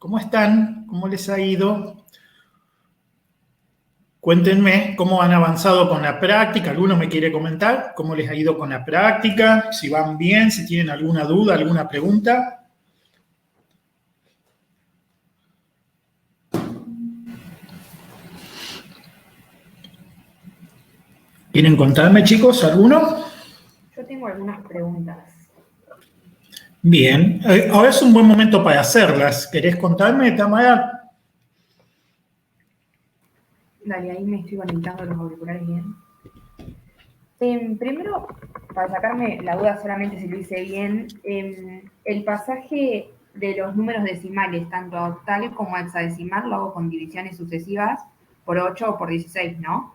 ¿Cómo están? ¿Cómo les ha ido? Cuéntenme cómo han avanzado con la práctica. ¿Alguno me quiere comentar cómo les ha ido con la práctica? Si van bien, si tienen alguna duda, alguna pregunta. ¿Quieren contarme, chicos, alguno? Yo tengo algunas preguntas. Bien. Ahora es un buen momento para hacerlas. ¿Querés contarme, Tamara? Dale, ahí me estoy conectando los auriculares bien. Primero, para sacarme la duda solamente si lo hice bien, el pasaje de los números decimales, tanto octal como hexadecimal, lo hago con divisiones sucesivas por 8 o por 16, ¿no?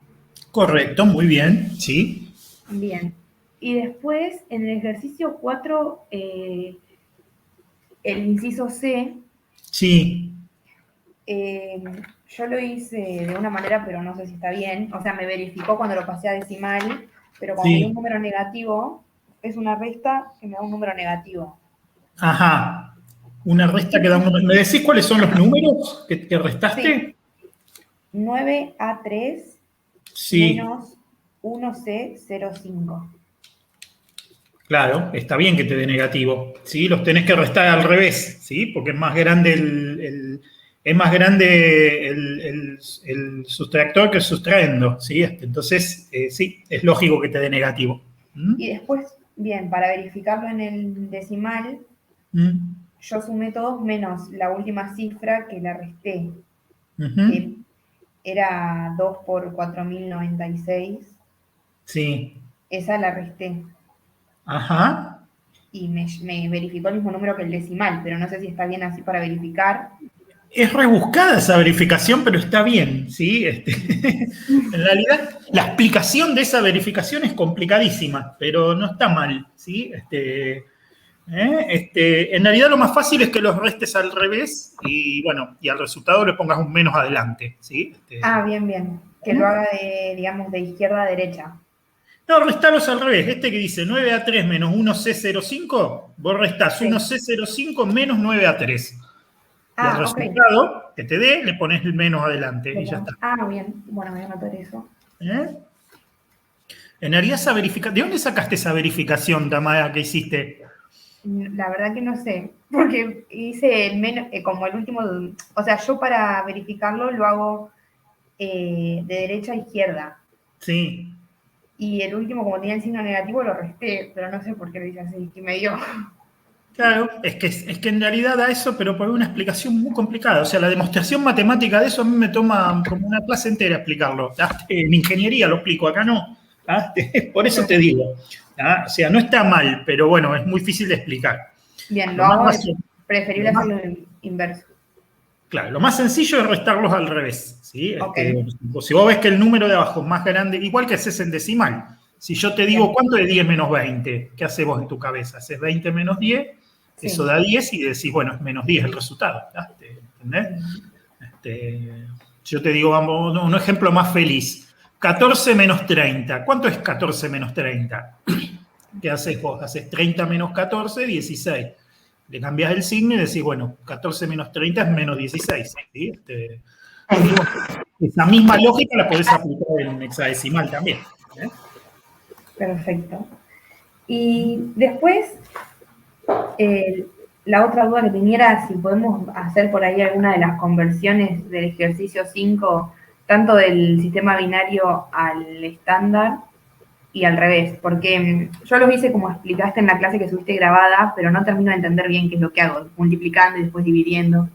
Correcto, muy bien, sí. Bien. Y después, en el ejercicio 4, el inciso C, Sí. yo lo hice de una manera, pero no sé si está bien. O sea, me verificó cuando lo pasé a decimal, pero cuando me dio un Sí. número negativo, es una resta que me da un número negativo. Ajá. Una resta que da un número. ¿Me decís cuáles son los números que Sí, restaste? 9A3 Sí. menos 1C05. Claro, está bien que te dé negativo, ¿sí? Los tenés que restar al revés, ¿sí? Porque es más grande es más grande el sustractor que el sustraendo, ¿sí? Entonces, sí, es lógico que te dé negativo. ¿Mm? Y después, bien, para verificarlo en el decimal, ¿Mm? yo sumé todos menos la última cifra que la resté, que Ujú. era 2 por 4096. Sí. Esa la resté. Ajá. Y me verificó el mismo número que el decimal, pero no sé si está bien así para verificar. Es rebuscada esa verificación, pero está bien, ¿sí? En realidad, la explicación de esa verificación es complicadísima, pero no está mal, ¿sí? En realidad lo más fácil es que los restes al revés y bueno, y al resultado le pongas un menos adelante, ¿sí? Ah, bien, bien. Que lo haga de, digamos, de izquierda a derecha. No, restalos al revés. Este que dice 9A3 menos 1C05, vos restás Sí. 1C05 menos 9A3. Y al Ah, ok. resultado que te dé, le pones el menos adelante y ya está. Ah, bien. Bueno, voy a anotar eso. ¿Eh? En realidad esa verificación, ¿de dónde sacaste esa verificación, Tamara, que hiciste? La verdad que no sé, porque hice el menos, como el último, o sea, yo para verificarlo lo hago de derecha a izquierda. Sí. Y el último, como tenía el signo negativo, lo resté, pero no sé por qué lo hice así, que me dio. Claro, es que en realidad da eso, pero por una explicación muy complicada. O sea, la demostración matemática de eso a mí me toma como una clase entera explicarlo. En ingeniería lo explico, acá no. Por eso te Claro. digo. O sea, no está mal, pero bueno, es muy difícil de explicar. Bien, lo Lo más, hago, fácil- preferible lo más- hacerlo en inverso. claro, lo más sencillo es restarlos al revés. ¿Sí? Ok, Si vos ves que el número de abajo es más grande, igual que haces en decimal. Si yo te digo, bien. ¿cuánto es 10 menos 20? ¿Qué haces vos en tu cabeza? Haces 20 menos 10, eso Sí, da 10 y decís, bueno, es menos 10 el resultado. ¿Entendés? bien. Yo te digo, vamos, un ejemplo más feliz. 14 menos 30. ¿Cuánto es 14 menos 30? ¿Qué haces vos? Haces 30 menos 14, 16. Le cambias el signo y decís, bueno, 14 menos 30 es menos 16. ¿Sí? Y bueno, esa misma lógica la podés aplicar en hexadecimal también. ¿Eh? Perfecto. Y después, eh, la otra duda que tenía era si podemos hacer por ahí alguna de las conversiones del ejercicio 5, tanto del sistema binario al estándar y al revés, porque yo los hice como explicaste en la clase que subiste grabada, pero no termino de entender bien qué es lo que hago, multiplicando y después dividiendo.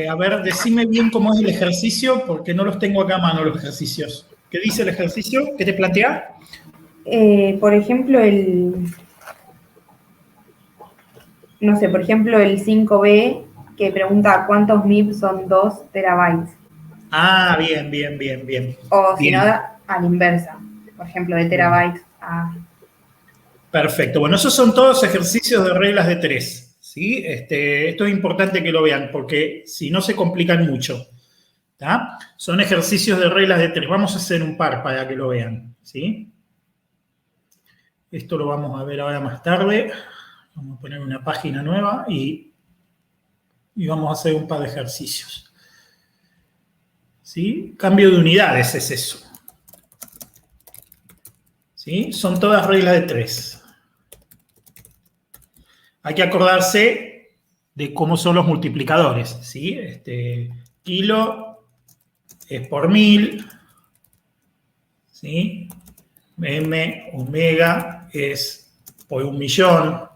A ver, decime bien cómo es el ejercicio, porque no los tengo acá a mano los ejercicios. ¿Qué dice el ejercicio? ¿Qué te plantea? Por ejemplo, no sé, por ejemplo, el 5B que pregunta cuántos MIB son 2 terabytes. Ah, bien, bien, bien, bien. O si no, Bien, a la inversa. Por ejemplo, de bien. terabytes a... Perfecto. Bueno, esos son todos ejercicios de reglas de tres. ¿Sí? Esto es importante que lo vean, porque si no se complican mucho. ¿Tá? Son ejercicios de reglas de tres. Vamos a hacer un par para que lo vean. ¿Sí? Esto lo vamos a ver ahora más tarde. Vamos a poner una página nueva y y vamos a hacer un par de ejercicios. ¿Sí? Cambio de unidades es eso. ¿Sí? Son todas reglas de 3. Hay que acordarse de cómo son los multiplicadores. ¿Sí? Kilo es por 1000. ¿Sí? M, omega es por 1.000.000.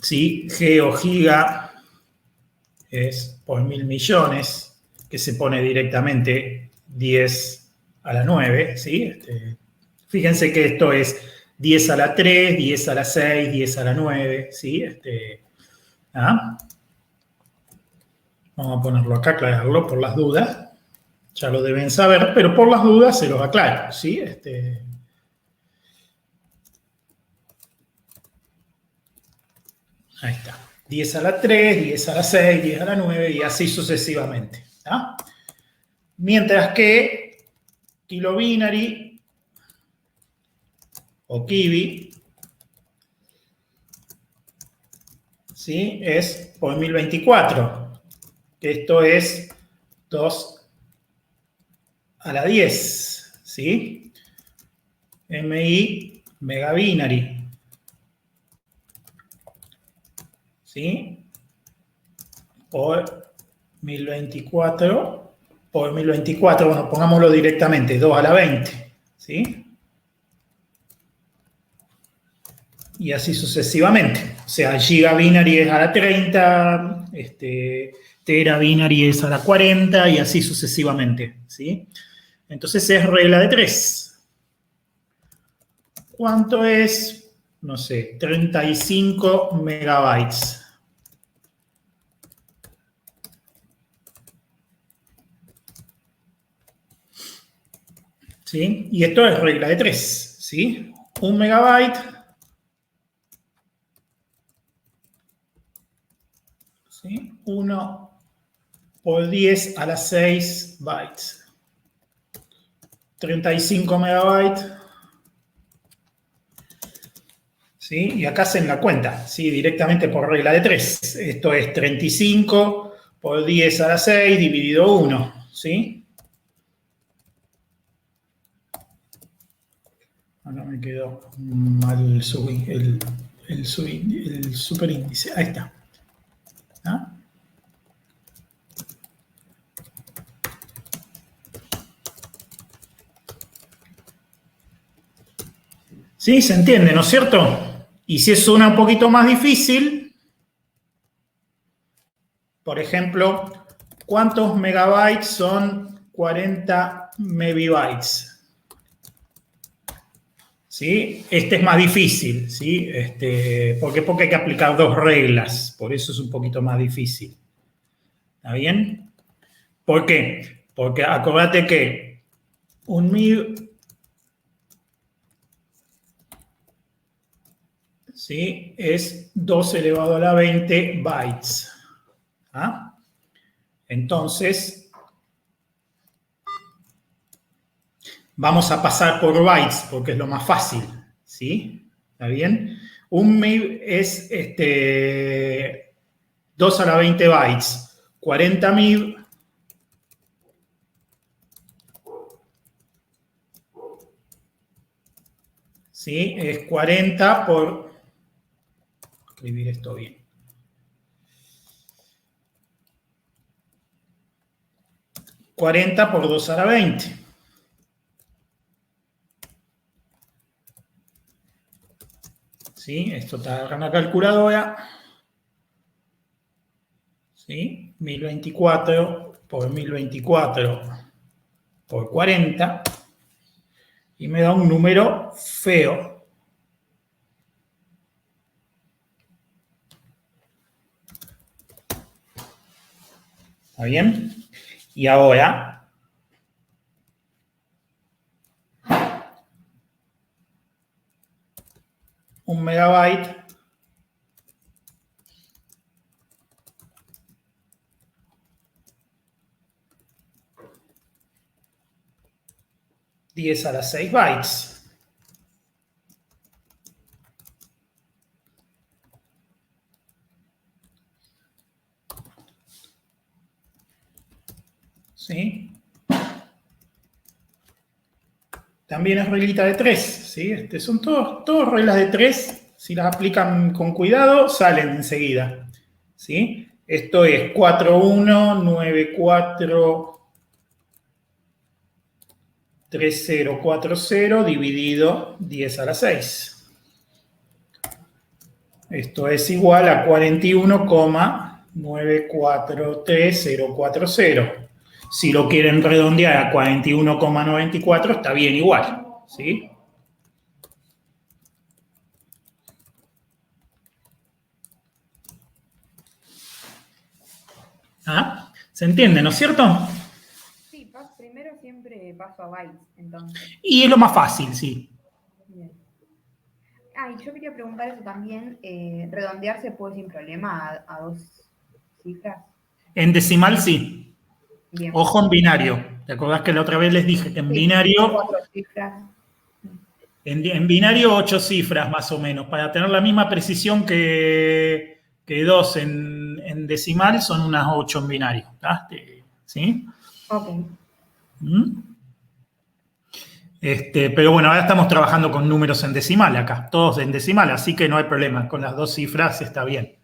¿Sí? G o giga es por 1.000.000.000, que se pone directamente 10 a la 9. ¿Sí? Fíjense que esto es 10 a la 3, 10 a la 6, 10 a la 9. ¿Sí? Vamos a ponerlo acá, aclararlo por las dudas. Ya lo deben saber, pero por las dudas se los aclaro. ¿Sí? Ahí está. 10 a la 3, 10 a la 6, 10 a la 9 y así sucesivamente. ¿Ah? Mientras que kilobinary o kibi, ¿sí? Es por 1024. Esto es 2 a la 10. ¿Sí? MI megabinary. ¿Sí? Por 1024. Por 1024, bueno, pongámoslo directamente, 2 a la 20. ¿Sí? Y así sucesivamente. O sea, gigabinary es a la 30, terabinary es a la 40 y así sucesivamente. ¿Sí? Entonces es regla de 3. ¿Cuánto es? No sé, 35 megabytes. ¿Sí? Y esto es regla de 3. ¿Sí? 1 megabyte. ¿Sí? 1 por 10 a la 6 bytes. 35 megabytes. ¿Sí? Y acá hacen la cuenta, ¿sí? Directamente por regla de 3. Esto es 35 por 10 a la 6 dividido 1. ¿Sí? Ahora me quedó mal el superíndice. Ahí está. ¿Ah? Sí, se entiende, ¿no es cierto? Y si es una un poquito más difícil, por ejemplo, ¿cuántos megabytes son 40 megabytes? ¿Sí? Este es más difícil, ¿sí? Porque hay que aplicar 2 reglas, por eso es un poquito más difícil. ¿Está bien? ¿Por qué? Porque acuérdate que un MIB, ¿sí? Es 2 elevado a la 20 bytes. ¿Ah? Entonces, vamos a pasar por bytes porque es lo más fácil. ¿Sí? ¿Está bien? Un MIB es 2 a la 20 bytes. 40 MIB ¿sí? Es 40 por... Escribir esto bien. 40 por 2 a la 20. ¿Sí? Esto está en la calculadora. ¿Sí? 1024 por 1024 por 40. Y me da un número feo. ¿Está bien? Y ahora, un megabyte (10 a la 6 bytes). ¿sí? También es reglita de 3, ¿sí? Son todos reglas de 3. Si las aplican con cuidado, salen enseguida, ¿sí? Esto es 41943040 dividido 10 a la 6. Esto es igual a 41,943040. Si lo quieren redondear a 41,94, está bien igual, ¿sí? ¿Ah? ¿Se entiende, no es cierto? Sí, primero siempre paso a bytes, entonces. Y es lo más fácil, sí. Bien. Y yo quería preguntar eso también, ¿redondear se puede sin problema a 2 cifras? En decimal, sí. Bien. Ojo en binario. ¿Te acordás que la otra vez les dije que en Sí, binario... 4 cifras. En binario, 8 cifras más o menos. Para tener la misma precisión que 2 en decimal, son unas 8 en binario. ¿Sí? Ok. Pero bueno, ahora estamos trabajando con números en decimal acá, todos en decimal, así que no hay problema. Con las 2 cifras está bien.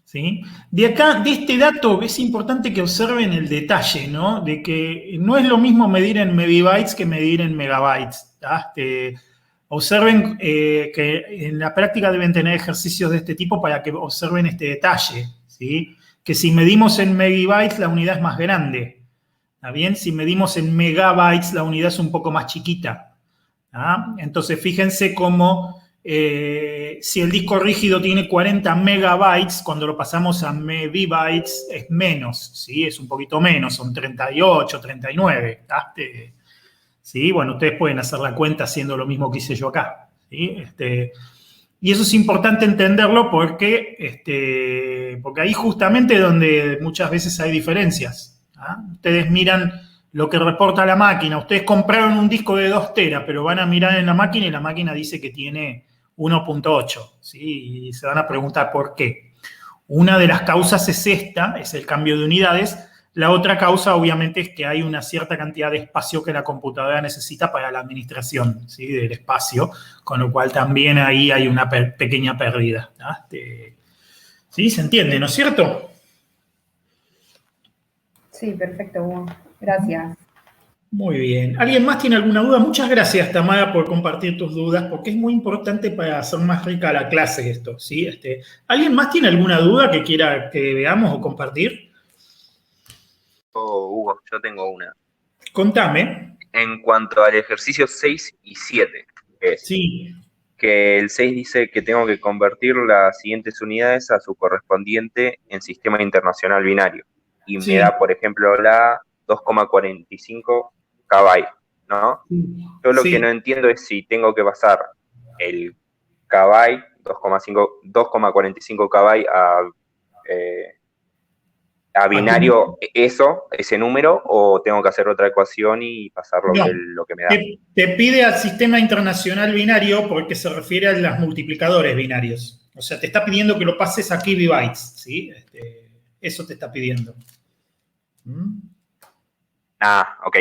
¿Sí? De acá, de este dato, es importante que observen el detalle, ¿no? De que no es lo mismo medir en megabytes que medir en megabytes. Observen que en la práctica deben tener ejercicios de este tipo para que observen este detalle, ¿sí? Que si medimos en megabytes, la unidad es más grande. ¿Está bien? Si medimos en megabytes, la unidad es un poco más chiquita. Entonces, fíjense cómo si el disco rígido tiene 40 megabytes, cuando lo pasamos a megabytes es menos, ¿sí? Es un poquito menos, son 38, 39. ¿Sí? Bueno, ustedes pueden hacer la cuenta haciendo lo mismo que hice yo acá, ¿sí? Y eso es importante entenderlo porque ahí justamente es donde muchas veces hay diferencias. Ustedes miran lo que reporta la máquina. Ustedes compraron un disco de 2 teras, pero van a mirar en la máquina y la máquina dice que tiene 1.8, ¿sí? Y se van a preguntar por qué. Una de las causas es esta, es el cambio de unidades. La otra causa, obviamente, es que hay una cierta cantidad de espacio que la computadora necesita para la administración, ¿sí? Del espacio, con lo cual también ahí hay una pequeña pérdida. ¿Sí? ¿Se entiende, no es cierto? Sí, perfecto, Hugo. Gracias. Muy bien. ¿Alguien más tiene alguna duda? Muchas gracias, Tamara, por compartir tus dudas, porque es muy importante para hacer más rica la clase esto, ¿sí? ¿Alguien más tiene alguna duda que quiera que veamos o compartir? Hugo, yo tengo una. Contame. En cuanto al ejercicio 6 y 7, Sí. que el 6 dice que tengo que convertir las siguientes unidades a su correspondiente en sistema internacional binario. Y me Sí. da, por ejemplo, la 2,45 kbyte, ¿no? Yo lo que no entiendo es si tengo que pasar el kbyte, 2,45 kbyte a binario ese número, o tengo que hacer otra ecuación y pasarlo No, lo que me da. te pide al sistema internacional binario porque se refiere a los multiplicadores binarios. O sea, te está pidiendo que lo pases a kilobytes, ¿sí? Eso te está pidiendo. Ok.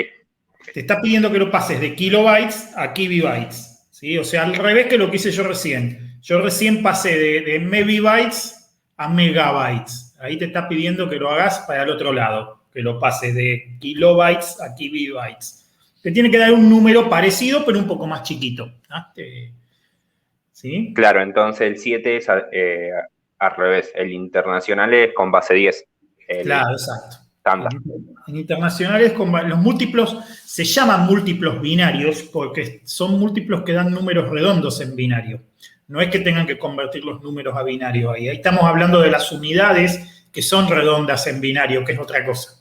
Te está pidiendo que lo pases de kilobytes a kilobytes, ¿sí? O sea, al revés que lo que hice yo recién. Yo recién pasé de megabytes a megabytes. Ahí te está pidiendo que lo hagas para el otro lado, que lo pases de kilobytes a kilobytes. Te tiene que dar un número parecido, pero un poco más chiquito. ¿Sí? Claro, entonces el 7 es al revés. El internacional es con base 10. Claro, exacto. Estándar. En internacionales, los múltiplos se llaman múltiplos binarios porque son múltiplos que dan números redondos en binario. No es que tengan que convertir los números a binario ahí. Ahí estamos hablando de las unidades que son redondas en binario, que es otra cosa.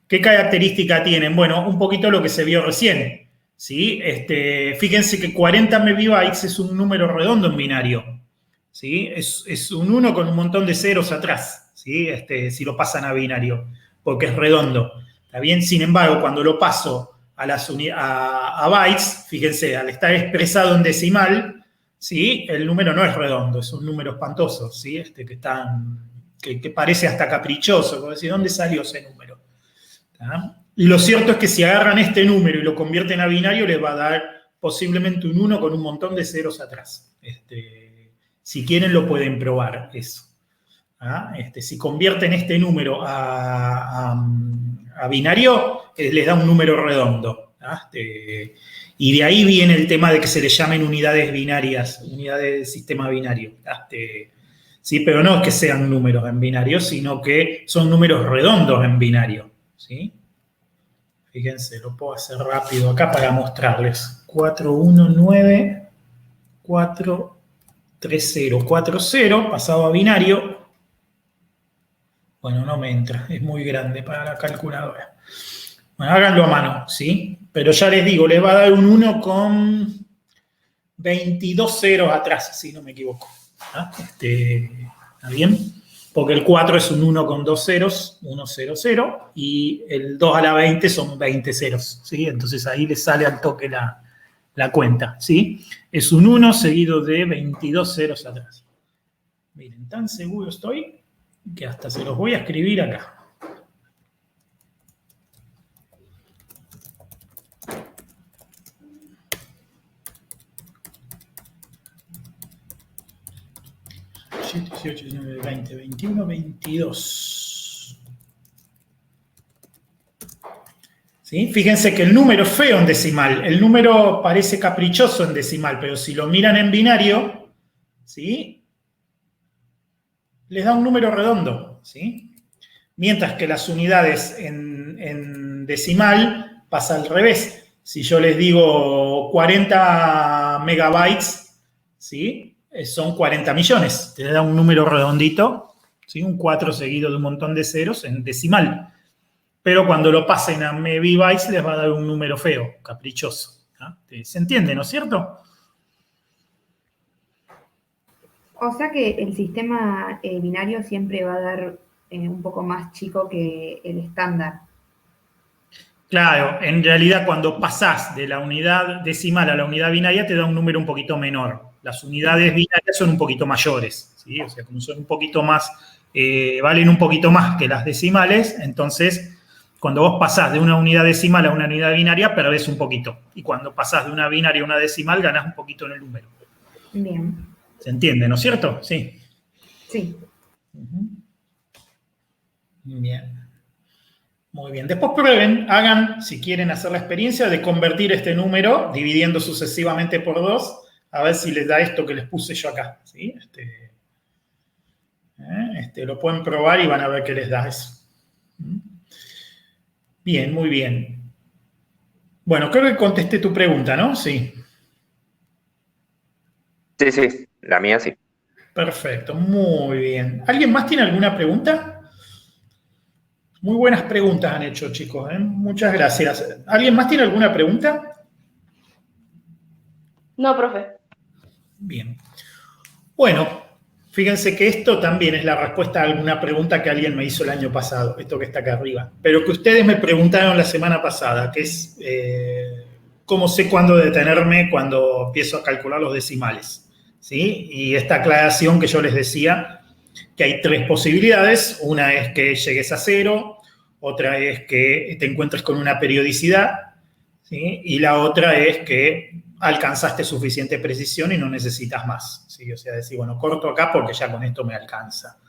¿Qué característica tienen? Bueno, un poquito lo que se vio recién, ¿sí? Fíjense que 40 megabytes es un número redondo en binario, ¿sí? Es un 1 con un montón de ceros atrás, ¿sí? Si lo pasan a binario, porque es redondo, ¿está bien? Sin embargo, cuando lo paso a bytes, fíjense, al estar expresado en decimal, ¿sí? El número no es redondo, es un número espantoso, ¿sí? Que están que parece hasta caprichoso, como decir, ¿dónde salió ese número? ¿Tá? Y lo cierto es que si agarran este número y lo convierten a binario, les va a dar posiblemente un 1 con un montón de ceros atrás. Si quieren, lo pueden probar eso. ¿Ah? Si convierten este número a binario, les da un número redondo. ¿Ah? Y de ahí viene el tema de que se le llamen unidades binarias, unidades de sistema binario. ¿Ah? ¿Sí? Pero no es que sean números en binario, sino que son números redondos en binario. ¿Sí? Fíjense, lo puedo hacer rápido acá para mostrarles. 419, 430, 40, pasado a binario. Bueno, no me entra, es muy grande para la calculadora. Bueno, háganlo a mano, ¿sí? Pero ya les digo, les va a dar un 1 con 22 ceros atrás, si no me equivoco. ¿Ah? ¿Está bien? Porque el 4 es un 1 con 2 ceros, 1, 0, 0, y el 2 a la 20 son 20 ceros, ¿sí? Entonces ahí les sale al toque la cuenta, ¿sí? Es un 1 seguido de 22 ceros atrás. Miren, tan seguro estoy que hasta se los voy a escribir acá. $7, 18, 19, 20, 21, 22. ¿Sí? Fíjense que el número es feo en decimal. El número parece caprichoso en decimal, pero si lo miran en binario, ¿sí? Les da un número redondo, ¿sí? Mientras que las unidades en decimal pasa al revés. Si yo les digo 40 megabytes, ¿sí? Son 40 millones. Te da un número redondito, ¿sí? Un 4 seguido de un montón de ceros en decimal. Pero cuando lo pasen a megabytes les va a dar un número feo, caprichoso. ¿Ah? ¿Se entiende, no es cierto? O sea que el sistema binario siempre va a dar un poco más chico que el estándar. Claro, en realidad cuando pasás de la unidad decimal a la unidad binaria te da un número un poquito menor. Las unidades binarias son un poquito mayores, ¿sí? O sea, como son un poquito más, valen un poquito más que las decimales, entonces cuando vos pasás de una unidad decimal a una unidad binaria perdés un poquito. Y cuando pasás de una binaria a una decimal ganás un poquito en el número. Bien. ¿Se entiende, no es cierto? Sí. Sí. Bien. Muy bien. Después prueben, hagan, si quieren hacer la experiencia, de convertir este número, dividiendo sucesivamente por 2, a ver si les da esto que les puse yo acá. ¿Sí? Lo pueden probar y van a ver qué les da eso. Bien, muy bien. Bueno, creo que contesté tu pregunta, ¿no? Sí. Sí, la mía sí. Perfecto, muy bien. ¿Alguien más tiene alguna pregunta? Muy buenas preguntas han hecho, chicos. Muchas gracias. ¿Alguien más tiene alguna pregunta? No, profe. Bien. Bueno, fíjense que esto también es la respuesta a alguna pregunta que alguien me hizo el año pasado, esto que está acá arriba, pero que ustedes me preguntaron la semana pasada, que es cómo sé cuándo detenerme cuando empiezo a calcular los decimales, ¿sí? Y esta aclaración que yo les decía, que hay 3 posibilidades. Una es que llegues a 0, otra es que te encuentres con una periodicidad, ¿sí? Y la otra es que alcanzaste suficiente precisión y no necesitas más, ¿sí? O sea, decir, bueno, corto acá porque ya con esto me alcanza.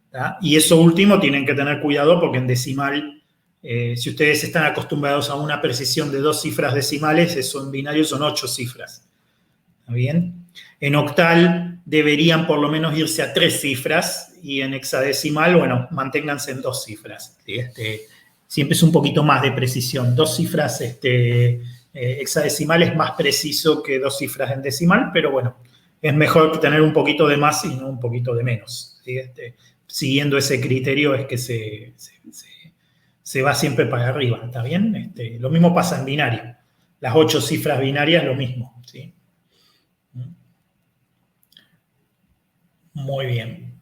¿Tá? Y eso último tienen que tener cuidado porque en decimal, si ustedes están acostumbrados a una precisión de 2 cifras decimales, eso en binario son 8 cifras. ¿Está bien? En octal deberían por lo menos irse a 3 cifras y en hexadecimal, bueno, manténganse en 2 cifras. ¿Sí? Siempre es un poquito más de precisión. 2 cifras hexadecimal es más preciso que 2 cifras en decimal, pero bueno, es mejor tener un poquito de más y no un poquito de menos. ¿Sí? Siguiendo ese criterio es que se va siempre para arriba, ¿está bien? Lo mismo pasa en binario. Las 8 cifras binarias, lo mismo, ¿sí? Muy bien.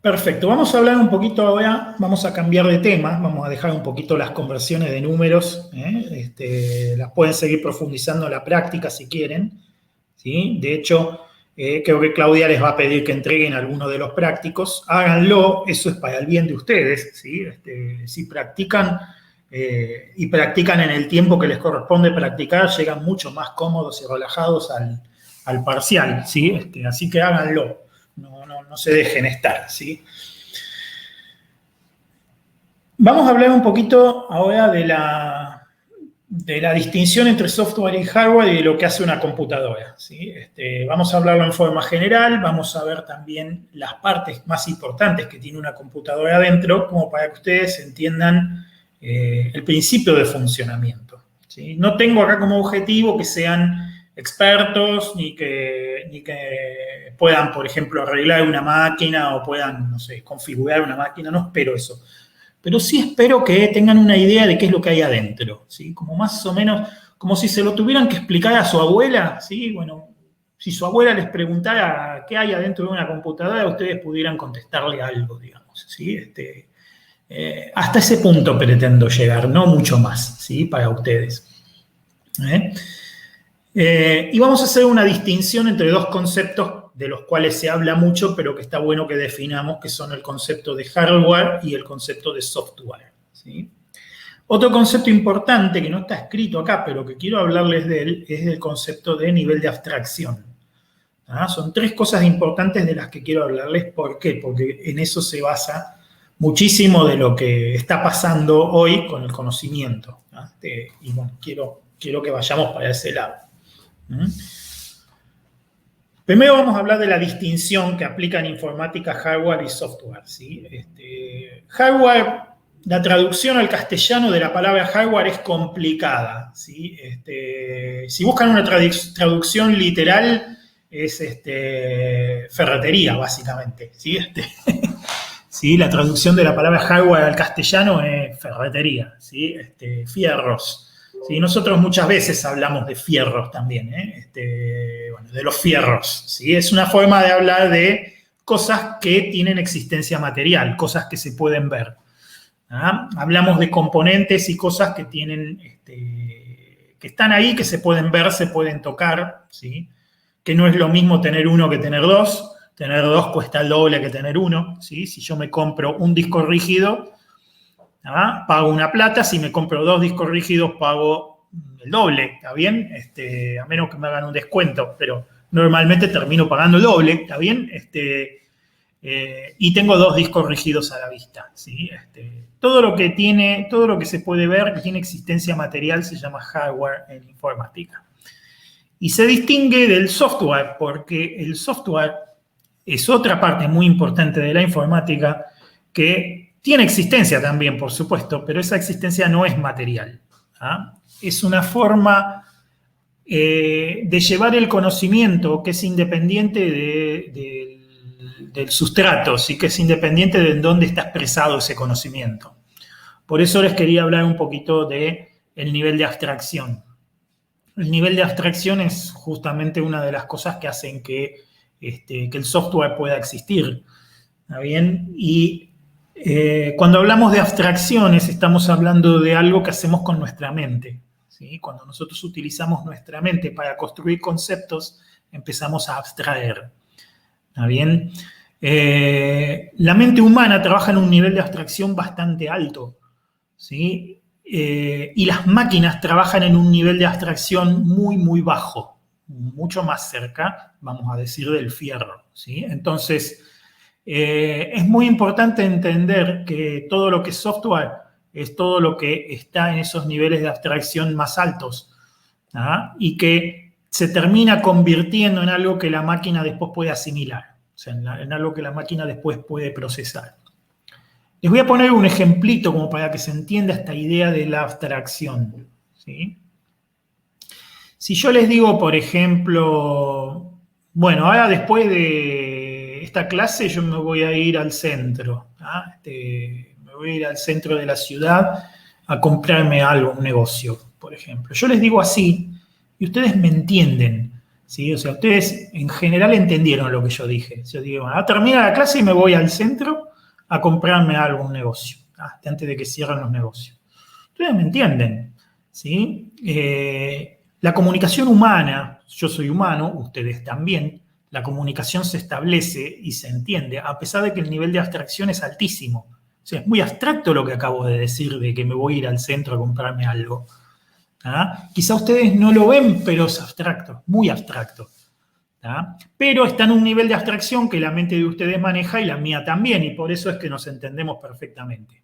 Perfecto, vamos a hablar un poquito ahora, vamos a cambiar de tema, vamos a dejar un poquito las conversiones de números, las pueden seguir profundizando en la práctica si quieren, ¿sí? De hecho, creo que Claudia les va a pedir que entreguen alguno de los prácticos. Háganlo, eso es para el bien de ustedes, ¿sí? Si practican y practican en el tiempo que les corresponde practicar, llegan mucho más cómodos y relajados al parcial, ¿sí? Así que háganlo, no se dejen estar, ¿sí? Vamos a hablar un poquito ahora de la distinción entre software y hardware y de lo que hace una computadora, ¿sí? Vamos a hablarlo en forma general, vamos a ver también las partes más importantes que tiene una computadora adentro, como para que ustedes entiendan el principio de funcionamiento, ¿sí? No tengo acá como objetivo que sean expertos ni que puedan, por ejemplo, arreglar una máquina o puedan, no sé, configurar una máquina, no espero eso. Pero sí espero que tengan una idea de qué es lo que hay adentro, ¿sí? Como más o menos, como si se lo tuvieran que explicar a su abuela, ¿sí? Bueno, si su abuela les preguntara qué hay adentro de una computadora, ustedes pudieran contestarle algo, digamos, ¿sí? Hasta ese punto pretendo llegar, no mucho más, ¿sí? Para ustedes. Y vamos a hacer una distinción entre dos conceptos de los cuales se habla mucho, pero que está bueno que definamos, que son el concepto de hardware y el concepto de software, ¿sí? Otro concepto importante que no está escrito acá, pero que quiero hablarles de él, es el concepto de nivel de abstracción. Son tres cosas importantes de las que quiero hablarles. ¿Por qué? Porque en eso se basa muchísimo de lo que está pasando hoy con el conocimiento, ¿no? Y bueno, quiero que vayamos para ese lado. Primero vamos a hablar de la distinción que aplica en informática hardware y software, ¿sí? Hardware, la traducción al castellano de la palabra hardware es complicada, ¿sí? Si buscan una traducción literal, es ferretería, básicamente, ¿sí? ¿Sí? La traducción de la palabra hardware al castellano es ferretería, ¿sí? Fierros. ¿Sí? Nosotros muchas veces hablamos de fierros también, bueno, de los fierros, ¿sí? Es una forma de hablar de cosas que tienen existencia material, cosas que se pueden ver. Hablamos de componentes y cosas que tienen, que están ahí, que se pueden ver, se pueden tocar, ¿sí? Que no es lo mismo tener uno que tener dos. Tener dos cuesta el doble que tener uno, ¿sí? Si yo me compro un disco rígido, pago una plata. Si me compro dos discos rígidos, pago el doble, ¿está bien? A menos que me hagan un descuento, pero normalmente termino pagando el doble, ¿está bien? Y tengo dos discos rígidos a la vista, ¿sí? Todo lo que se puede ver, que tiene existencia material, se llama hardware en informática. Y se distingue del software, porque el software es otra parte muy importante de la informática que tiene existencia también, por supuesto, pero esa existencia no es material. Es una forma de llevar el conocimiento que es independiente del sustrato, ¿sí? Que es independiente de en dónde está expresado ese conocimiento. Por eso les quería hablar un poquito del nivel de abstracción. El nivel de abstracción es justamente una de las cosas que hacen que el software pueda existir, ¿está bien? Y cuando hablamos de abstracciones, estamos hablando de algo que hacemos con nuestra mente, ¿sí? Cuando nosotros utilizamos nuestra mente para construir conceptos, empezamos a abstraer, ¿está bien? La mente humana trabaja en un nivel de abstracción bastante alto, ¿sí? Y las máquinas trabajan en un nivel de abstracción muy, muy bajo, mucho más cerca, vamos a decir, del fierro, ¿sí? Entonces, es muy importante entender que todo lo que es software es todo lo que está en esos niveles de abstracción más altos, y que se termina convirtiendo en algo que la máquina después puede asimilar, o sea, en algo que la máquina después puede procesar. Les voy a poner un ejemplito como para que se entienda esta idea de la abstracción, ¿sí? Si yo les digo, por ejemplo, bueno, ahora después de esta clase yo me voy a ir al centro, me voy a ir al centro de la ciudad a comprarme algo, un negocio, por ejemplo. Yo les digo así y ustedes me entienden, ¿sí? O sea, ustedes en general entendieron lo que yo dije. Yo digo, termina la clase y me voy al centro a comprarme algo, un negocio, antes de que cierren los negocios. Ustedes me entienden, ¿sí? La comunicación humana yo soy humano, ustedes también, la comunicación se establece y se entiende, a pesar de que el nivel de abstracción es altísimo. O sea, es muy abstracto lo que acabo de decir de que me voy a ir al centro a comprarme algo. ¿Ah? Quizá ustedes no lo ven, pero es abstracto, muy abstracto. ¿Ah? Pero está en un nivel de abstracción que la mente de ustedes maneja y la mía también, y por eso es que nos entendemos perfectamente.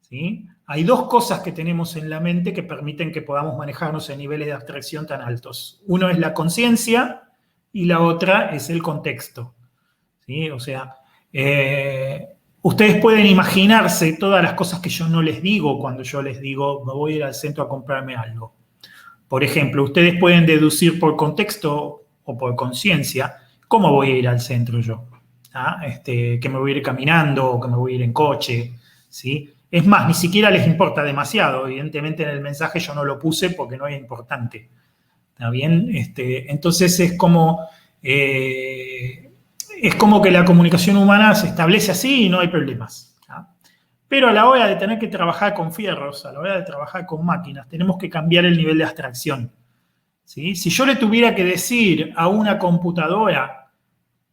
¿Sí? Hay dos cosas que tenemos en la mente que permiten que podamos manejarnos en niveles de abstracción tan altos. Uno es la conciencia y la otra es el contexto. ¿Sí? O sea, ustedes pueden imaginarse todas las cosas que yo no les digo cuando yo les digo me voy a ir al centro a comprarme algo. Por ejemplo, ustedes pueden deducir por contexto o por conciencia cómo voy a ir al centro yo. ¿Ah? Que me voy a ir caminando o que me voy a ir en coche. ¿Sí? Es más, ni siquiera les importa demasiado. Evidentemente en el mensaje yo no lo puse porque no es importante. ¿Está bien? Entonces es como que la comunicación humana se establece así y no hay problemas. ¿Ah? Pero a la hora de tener que trabajar con fierros, a la hora de trabajar con máquinas, tenemos que cambiar el nivel de abstracción. ¿Sí? Si yo le tuviera que decir a una computadora,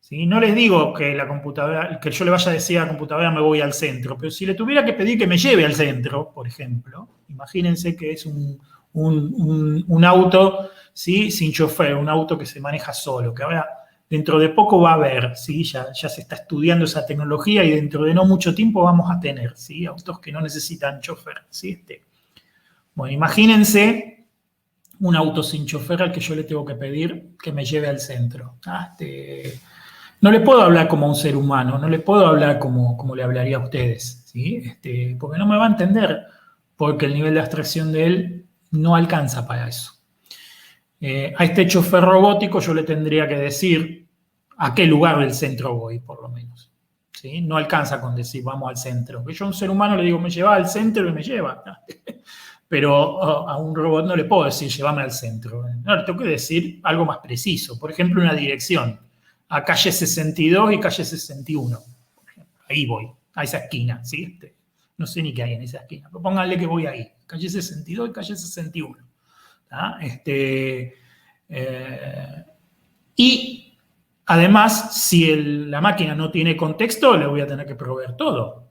¿sí? No les digo que la computadora, que yo le vaya a decir a la computadora me voy al centro, pero si le tuviera que pedir que me lleve al centro, por ejemplo, imagínense que es un auto, ¿sí? Sin chofer, un auto que se maneja solo, que ahora dentro de poco va a haber, ¿sí? Ya se está estudiando esa tecnología y dentro de no mucho tiempo vamos a tener, ¿sí? Autos que no necesitan chofer, ¿sí? Bueno, imagínense un auto sin chofer al que yo le tengo que pedir que me lleve al centro. No le puedo hablar como a un ser humano, no le puedo hablar como le hablaría a ustedes, ¿sí? Porque no me va a entender, porque el nivel de abstracción de él no alcanza para eso. A este chofer robótico yo le tendría que decir a qué lugar del centro voy, por lo menos. ¿Sí? No alcanza con decir vamos al centro. Yo a un ser humano le digo me lleva al centro y me lleva. Pero a un robot no le puedo decir llévame al centro. No, le tengo que decir algo más preciso. Por ejemplo, una dirección. A calle 62 y calle 61. Ahí voy, a esa esquina. ¿Sí? No sé ni qué hay en esa esquina. Pero pónganle que voy ahí. Calle 62 y calle 61. ¿Ah? Y además, si la máquina no tiene contexto, le voy a tener que proveer todo.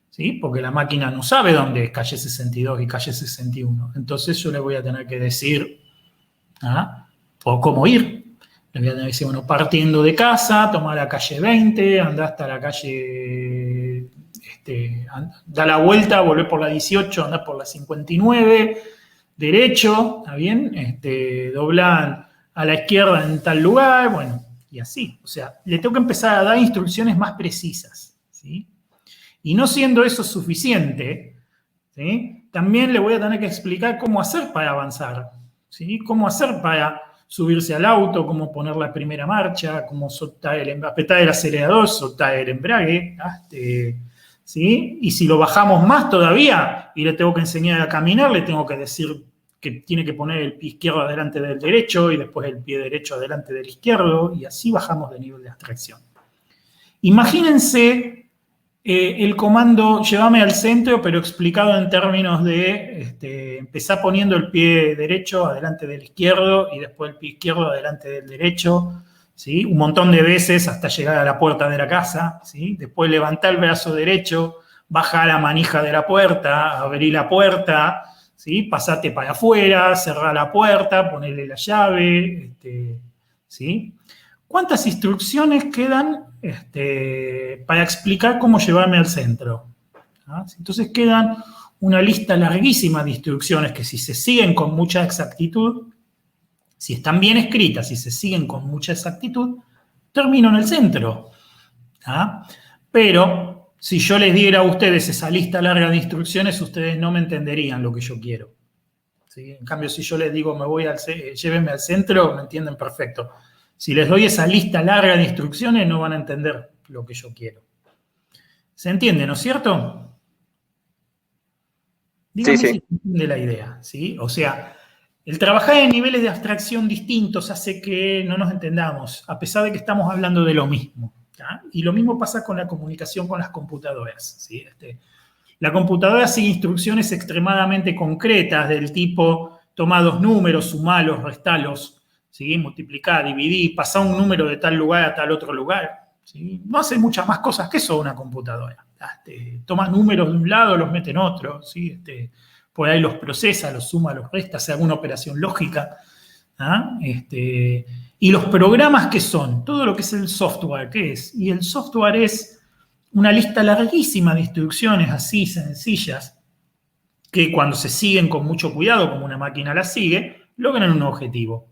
¿Sí? Porque la máquina no sabe dónde es calle 62 y calle 61. Entonces yo le voy a tener que decir o cómo ir. Le voy a tener que decir, bueno, partiendo de casa, toma la calle 20, anda hasta la calle, da la vuelta, volvé por la 18, anda por la 59, derecho, ¿está bien? Doblan a la izquierda en tal lugar, bueno, y así. O sea, le tengo que empezar a dar instrucciones más precisas, ¿sí? Y no siendo eso suficiente, ¿sí? También le voy a tener que explicar cómo hacer para avanzar, ¿sí? Cómo hacer para subirse al auto, cómo poner la primera marcha, cómo apretar el acelerador, soltar el embrague, ¿sí? Y si lo bajamos más todavía y le tengo que enseñar a caminar, le tengo que decir que tiene que poner el pie izquierdo adelante del derecho y después el pie derecho adelante del izquierdo y así bajamos de nivel de abstracción. Imagínense el comando llévame al centro, pero explicado en términos de empezar poniendo el pie derecho adelante del izquierdo y después el pie izquierdo adelante del derecho, ¿sí? Un montón de veces hasta llegar a la puerta de la casa, ¿sí? Después levantar el brazo derecho, bajar la manija de la puerta, abrir la puerta, ¿sí? Pasate para afuera, cerrar la puerta, ponerle la llave, ¿sí? ¿Cuántas instrucciones quedan para explicar cómo llevarme al centro? ¿Ah? Entonces quedan una lista larguísima de instrucciones que si se siguen con mucha exactitud, si están bien escritas, si se siguen con mucha exactitud, termino en el centro. ¿Ah? Pero si yo les diera a ustedes esa lista larga de instrucciones, ustedes no me entenderían lo que yo quiero. ¿Sí? En cambio, si yo les digo llévenme al centro, me entienden perfecto. Si les doy esa lista larga de instrucciones, no van a entender lo que yo quiero. ¿Se entiende, no es cierto? Díganme si se entiende la idea, ¿sí? O sea, el trabajar en niveles de abstracción distintos hace que no nos entendamos, a pesar de que estamos hablando de lo mismo. ¿tá? Y lo mismo pasa con la comunicación con las computadoras, ¿sí? La computadora sigue instrucciones extremadamente concretas del tipo toma dos números, sumalos, restalos, ¿sí? Multiplicá, dividí, pasá un número de tal lugar a tal otro lugar, ¿sí? No hace muchas más cosas que eso una computadora. Toma números de un lado, los mete en otro, ¿sí? Por ahí los procesa, los suma, los resta, hace alguna operación lógica. ¿Ah? Y los programas, ¿qué son? Todo lo que es el software, ¿qué es? Y el software es una lista larguísima de instrucciones así sencillas que cuando se siguen con mucho cuidado, como una máquina las sigue, logran un objetivo.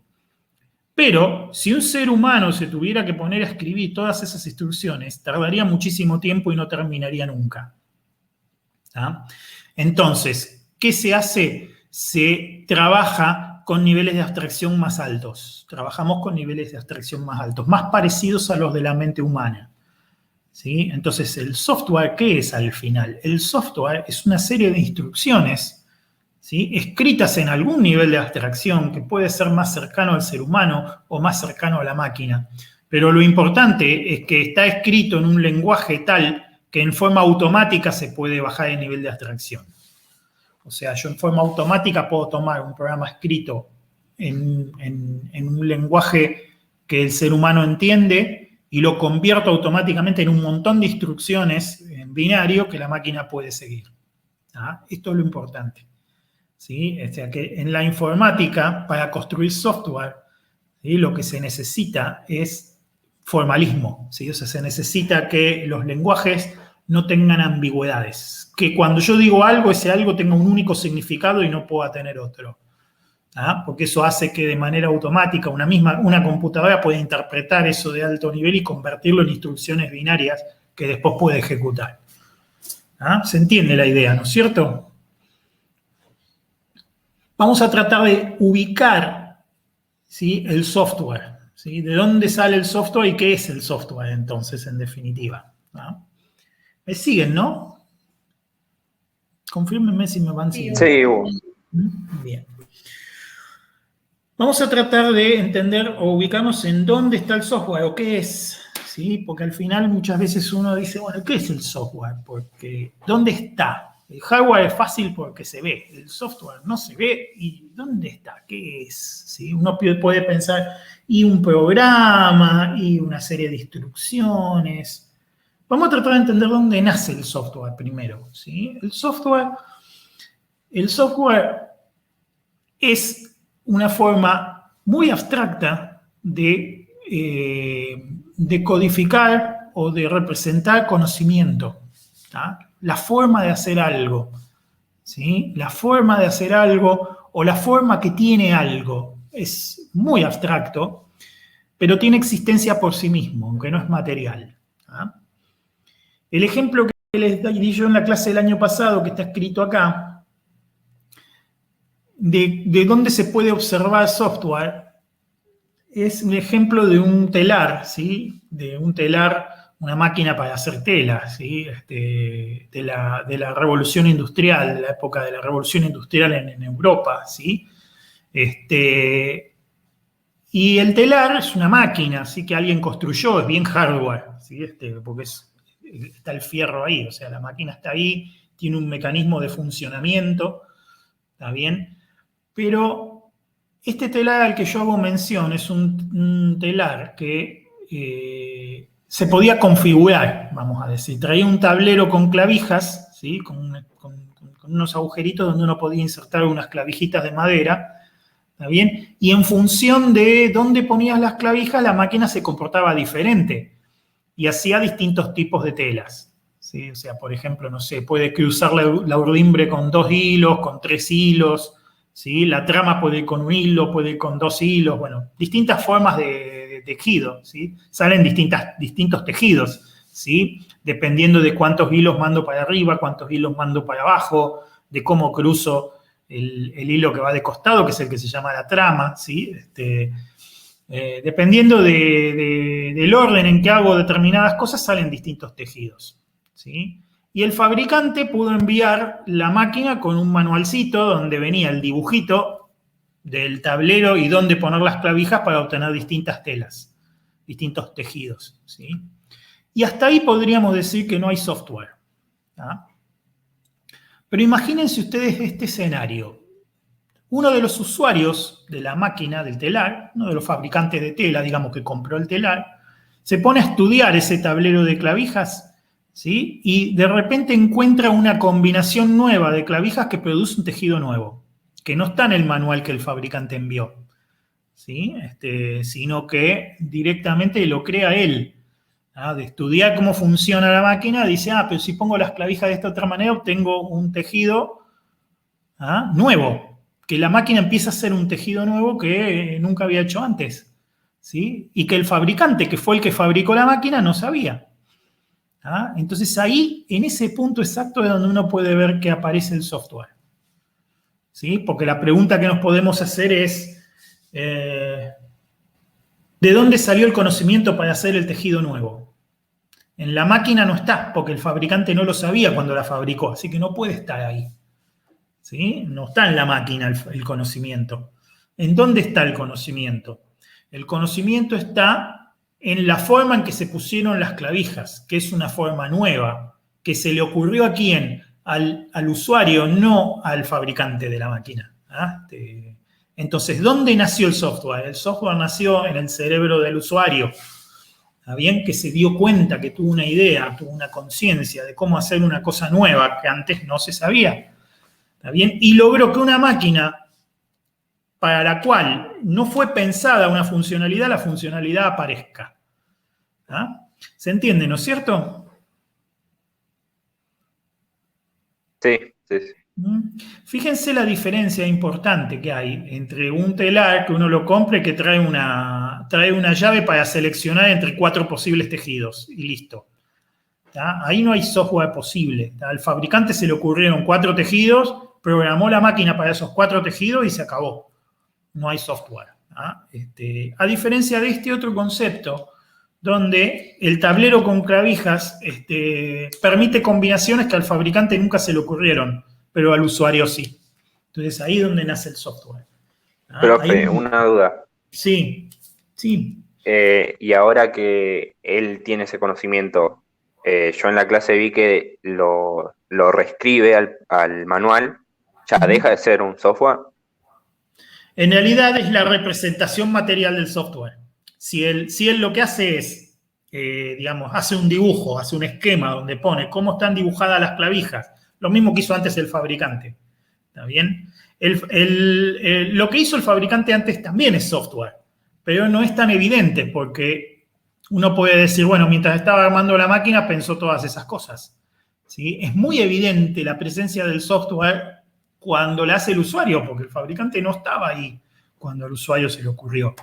Pero si un ser humano se tuviera que poner a escribir todas esas instrucciones, tardaría muchísimo tiempo y no terminaría nunca. ¿Ah? Entonces, ¿qué se hace? Se trabaja con niveles de abstracción más altos. Trabajamos con niveles de abstracción más altos, más parecidos a los de la mente humana. ¿Sí? Entonces, el software, ¿qué es al final? El software es una serie de instrucciones, ¿sí? Escritas en algún nivel de abstracción que puede ser más cercano al ser humano o más cercano a la máquina. Pero lo importante es que está escrito en un lenguaje tal que en forma automática se puede bajar el nivel de abstracción. O sea, yo en forma automática puedo tomar un programa escrito en un lenguaje que el ser humano entiende y lo convierto automáticamente en un montón de instrucciones en binario que la máquina puede seguir. ¿Ah? Esto es lo importante. ¿Sí? O sea, que en la informática, para construir software, ¿sí? Lo que se necesita es formalismo. ¿Sí? O sea, se necesita que los lenguajes no tengan ambigüedades. Que cuando yo digo algo, ese algo tenga un único significado y no pueda tener otro. ¿Ah? Porque eso hace que de manera automática una computadora pueda interpretar eso de alto nivel y convertirlo en instrucciones binarias que después puede ejecutar. ¿Ah? ¿Se entiende la idea, no es cierto? Vamos a tratar de ubicar, ¿sí? El software. ¿Sí? ¿De dónde sale el software y qué es el software entonces, en definitiva? ¿Ah? ¿Me siguen, no? Confírmenme si me van siguiendo. Sí, Hugo. Bien. Vamos a tratar de entender o ubicarnos en dónde está el software o qué es, ¿sí? Porque al final muchas veces uno dice, bueno, ¿qué es el software? Porque ¿dónde está? El hardware es fácil porque se ve, el software no se ve. ¿Y dónde está? ¿Qué es? ¿Sí? Uno puede pensar, y un programa, y una serie de instrucciones. Vamos a tratar de entender dónde nace el software primero, ¿sí? El software es una forma muy abstracta de codificar o de representar conocimiento. ¿Tá? La forma de hacer algo, ¿sí? La forma de hacer algo o la forma que tiene algo es muy abstracto, pero tiene existencia por sí mismo, aunque no es material. ¿Tá? El ejemplo que les di yo en la clase del año pasado, que está escrito acá, de dónde se puede observar software, es un ejemplo de un telar, ¿sí? De un telar, una máquina para hacer tela, ¿sí? De la revolución industrial, de la época de la revolución industrial en Europa, ¿sí? Y el telar es una máquina, ¿sí? Que alguien construyó, es bien hardware, ¿sí? Porque está el fierro ahí, o sea, la máquina está ahí, tiene un mecanismo de funcionamiento, ¿está bien? Pero este telar al que yo hago mención es un telar que se podía configurar, vamos a decir. Traía un tablero con clavijas, ¿sí? con unos agujeritos donde uno podía insertar unas clavijitas de madera, ¿está bien? Y en función de dónde ponías las clavijas, la máquina se comportaba diferente y hacía distintos tipos de telas. ¿Sí? O sea, por ejemplo, no sé, puede cruzar la urdimbre con 2 hilos, con 3 hilos, ¿sí? La trama puede ir con un hilo, puede ir con 2 hilos, bueno, distintas formas de tejido, ¿sí? Salen distintos tejidos, ¿sí? Dependiendo de cuántos hilos mando para arriba, cuántos hilos mando para abajo, de cómo cruzo el hilo que va de costado, que es el que se llama la trama, ¿sí? Dependiendo del orden en que hago determinadas cosas, salen distintos tejidos, ¿sí? Y el fabricante pudo enviar la máquina con un manualcito donde venía el dibujito del tablero y dónde poner las clavijas para obtener distintas telas, distintos tejidos, ¿sí? Y hasta ahí podríamos decir que no hay software, ¿tá? Pero imagínense ustedes este escenario. uno de los usuarios de la máquina, del telar, uno de los fabricantes de tela, digamos, que compró el telar, se pone a estudiar ese tablero de clavijas, ¿sí? Y de repente encuentra una combinación nueva de clavijas que produce un tejido nuevo, que no está en el manual que el fabricante envió, ¿sí? Sino que directamente lo crea él. De estudiar cómo funciona la máquina, dice, pero si pongo las clavijas de esta otra manera, obtengo un tejido nuevo, que la máquina empieza a hacer un tejido nuevo que nunca había hecho antes, ¿sí? Y que el fabricante, que fue el que fabricó la máquina, no sabía. Entonces ahí, en ese punto exacto, es donde uno puede ver que aparece el software, ¿sí? Porque la pregunta que nos podemos hacer es, ¿de dónde salió el conocimiento para hacer el tejido nuevo? En la máquina no está, porque el fabricante no lo sabía cuando la fabricó, así que no puede estar ahí, ¿sí? No está en la máquina el conocimiento. ¿En dónde está el conocimiento? El conocimiento está en la forma en que se pusieron las clavijas, que es una forma nueva, que se le ocurrió a quién, al usuario, no al fabricante de la máquina. Entonces, ¿dónde nació el software? El software nació en el cerebro del usuario. ¿Está bien? Que se dio cuenta, que tuvo una idea, tuvo una conciencia de cómo hacer una cosa nueva que antes no se sabía. ¿Está bien? Y logró que una máquina para la cual no fue pensada una funcionalidad, la funcionalidad aparezca. ¿Se entiende, no es cierto? Sí. Fíjense la diferencia importante que hay entre un telar que uno lo compre que trae una llave para seleccionar entre 4 posibles tejidos y listo. Ahí no hay software posible. Al fabricante se le ocurrieron 4 tejidos, programó la máquina para esos 4 tejidos y se acabó. No hay software. A diferencia de este otro concepto, donde el tablero con clavijas permite combinaciones que al fabricante nunca se le ocurrieron, pero al usuario sí. Entonces, ahí es donde nace el software. Profe, una duda. Sí. Y ahora que él tiene ese conocimiento, yo en la clase vi que lo reescribe al manual, ¿ya deja de ser un software? En realidad es la representación material del software. Si él lo que hace es, digamos, hace un dibujo, hace un esquema donde pone cómo están dibujadas las clavijas, lo mismo que hizo antes el fabricante. ¿Está bien? Lo que hizo el fabricante antes también es software, pero no es tan evidente porque uno puede decir, bueno, mientras estaba armando la máquina pensó todas esas cosas, ¿sí? Es muy evidente la presencia del software cuando la hace el usuario, porque el fabricante no estaba ahí cuando al usuario se le ocurrió.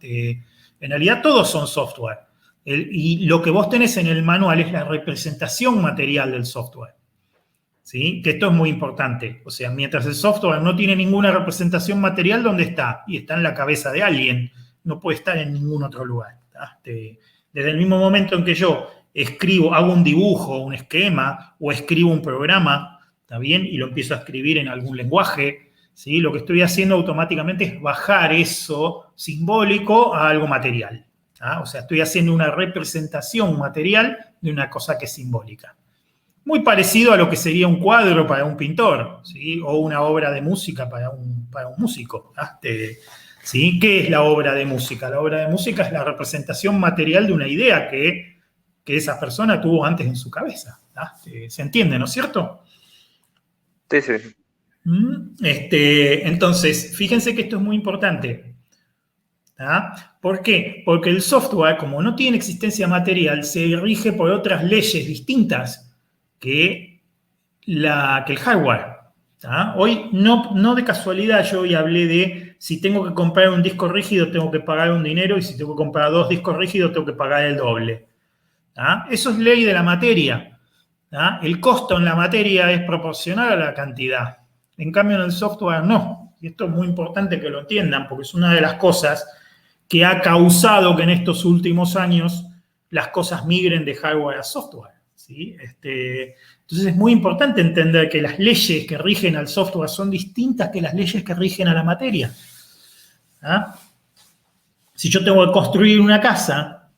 En realidad todos son software. Y lo que vos tenés en el manual es la representación material del software. ¿Sí? Que esto es muy importante. O sea, mientras el software no tiene ninguna representación material, ¿dónde está? Y está en la cabeza de alguien. No puede estar en ningún otro lugar. Desde el mismo momento en que yo escribo, hago un dibujo, un esquema, o escribo un programa, ¿está bien? Y lo empiezo a escribir en algún lenguaje, ¿sí? Lo que estoy haciendo automáticamente es bajar eso simbólico a algo material. O sea, estoy haciendo una representación material de una cosa que es simbólica. Muy parecido a lo que sería un cuadro para un pintor, ¿sí? O una obra de música para un músico. ¿Sí? ¿Qué es la obra de música? La obra de música es la representación material de una idea que esa persona tuvo antes en su cabeza. ¿Se entiende, no es cierto? Sí. Entonces, fíjense que esto es muy importante. ¿Por qué? Porque el software, como no tiene existencia material, se rige por otras leyes distintas que el hardware. Hoy, no de casualidad, yo hoy hablé de si tengo que comprar un disco rígido, tengo que pagar un dinero, y si tengo que comprar 2 discos rígidos, tengo que pagar el doble. Eso es ley de la materia. El costo en la materia es proporcional a la cantidad. En cambio, en el software no. Y esto es muy importante que lo entiendan, porque es una de las cosas que ha causado que en estos últimos años las cosas migren de hardware a software. ¿Sí? Entonces es muy importante entender que las leyes que rigen al software son distintas que las leyes que rigen a la materia. Si yo tengo que construir una casa,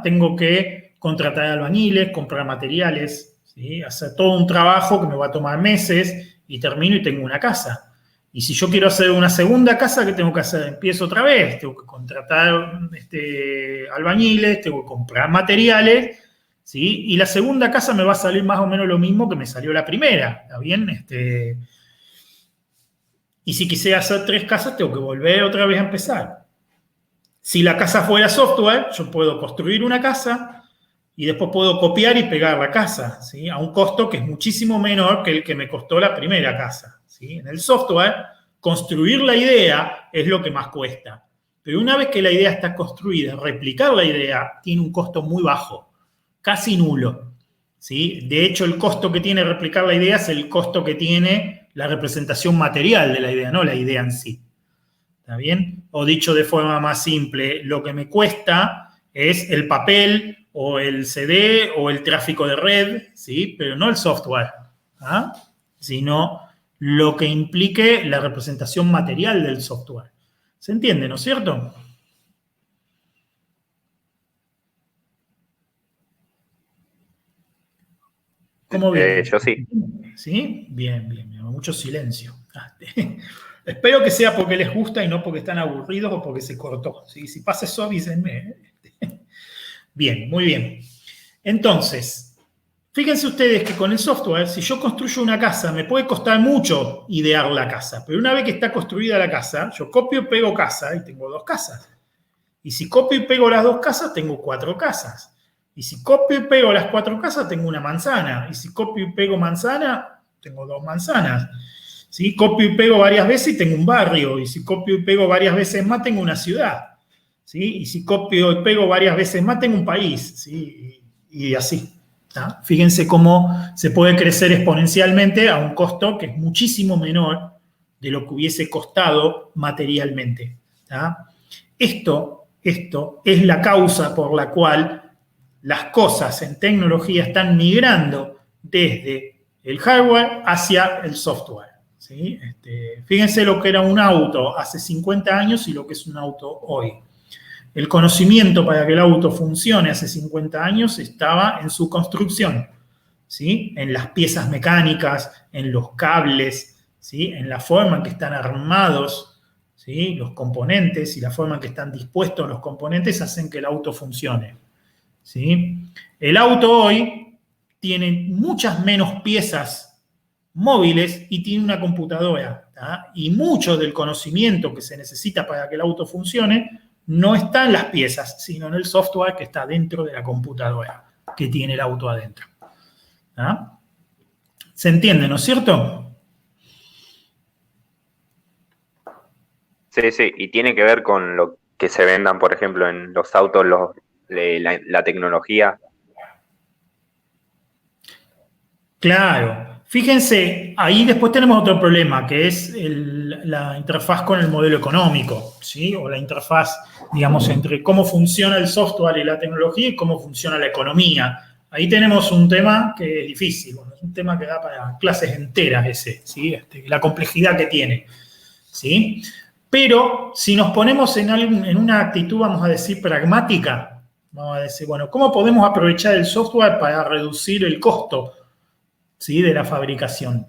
tengo que contratar albañiles, comprar materiales, ¿sí? Hacer todo un trabajo que me va a tomar meses y termino y tengo una casa. Y si yo quiero hacer una segunda casa, ¿qué tengo que hacer? Empiezo otra vez, tengo que contratar albañiles, tengo que comprar materiales, ¿sí? Y la segunda casa me va a salir más o menos lo mismo que me salió la primera, ¿está bien? Y si quisiera hacer 3 casas, tengo que volver otra vez a empezar. Si la casa fuera software, yo puedo construir una casa y después puedo copiar y pegar la casa, ¿sí? A un costo que es muchísimo menor que el que me costó la primera casa, ¿sí? En el software, construir la idea es lo que más cuesta. Pero una vez que la idea está construida, replicar la idea tiene un costo muy bajo, casi nulo, ¿sí? De hecho, el costo que tiene replicar la idea es el costo que tiene la representación material de la idea, no la idea en sí. ¿Está bien? O dicho de forma más simple, lo que me cuesta es el papel o el CD o el tráfico de red, ¿sí? Pero no el software, ¿ah? Sino lo que implique la representación material del software. ¿Se entiende, no es cierto? ¿Cómo ven? Yo sí. ¿Sí? Bien, bien, bien. Mucho silencio. Espero que sea porque les gusta y no porque están aburridos o porque se cortó. ¿Sí? Si pasa eso, avísenme. Bien, muy bien. Entonces, fíjense ustedes que con el software, si yo construyo una casa, me puede costar mucho idear la casa. Pero una vez que está construida la casa, yo copio y pego casa y tengo 2 casas. Y si copio y pego las 2 casas, tengo 4 casas. Y si copio y pego las 4 casas, tengo una manzana. Y si copio y pego manzana, tengo 2 manzanas. ¿Sí? Copio y pego varias veces y tengo un barrio. Y si copio y pego varias veces más, tengo una ciudad. ¿Sí? Y si copio y pego varias veces más, tengo un país. ¿Sí? Y así. ¿Tá? Fíjense cómo se puede crecer exponencialmente a un costo que es muchísimo menor de lo que hubiese costado materialmente. ¿Tá? Esto es la causa por la cual las cosas en tecnología están migrando desde el hardware hacia el software. ¿Sí? Fíjense lo que era un auto hace 50 años y lo que es un auto hoy. El conocimiento para que el auto funcione hace 50 años estaba en su construcción, ¿sí? En las piezas mecánicas, en los cables, ¿sí? En la forma en que están armados, ¿sí? Los componentes y la forma en que están dispuestos los componentes hacen que el auto funcione, ¿sí? El auto hoy tiene muchas menos piezas móviles y tiene una computadora, ¿tá? Y mucho del conocimiento que se necesita para que el auto funcione no está en las piezas, sino en el software que está dentro de la computadora que tiene el auto adentro. ¿Ah? ¿Se entiende, no es cierto? Sí, sí, y tiene que ver con lo que se vendan, por ejemplo, en los autos, la tecnología. Claro. Fíjense, ahí después tenemos otro problema, que es la interfaz con el modelo económico, ¿sí? O la interfaz, digamos, entre cómo funciona el software y la tecnología y cómo funciona la economía. Ahí tenemos un tema que es difícil, bueno, es un tema que da para clases enteras ese, ¿sí? La complejidad que tiene, ¿sí? Pero si nos ponemos en una actitud, vamos a decir, pragmática, vamos a decir, bueno, ¿cómo podemos aprovechar el software para reducir el costo, ¿sí? De la fabricación?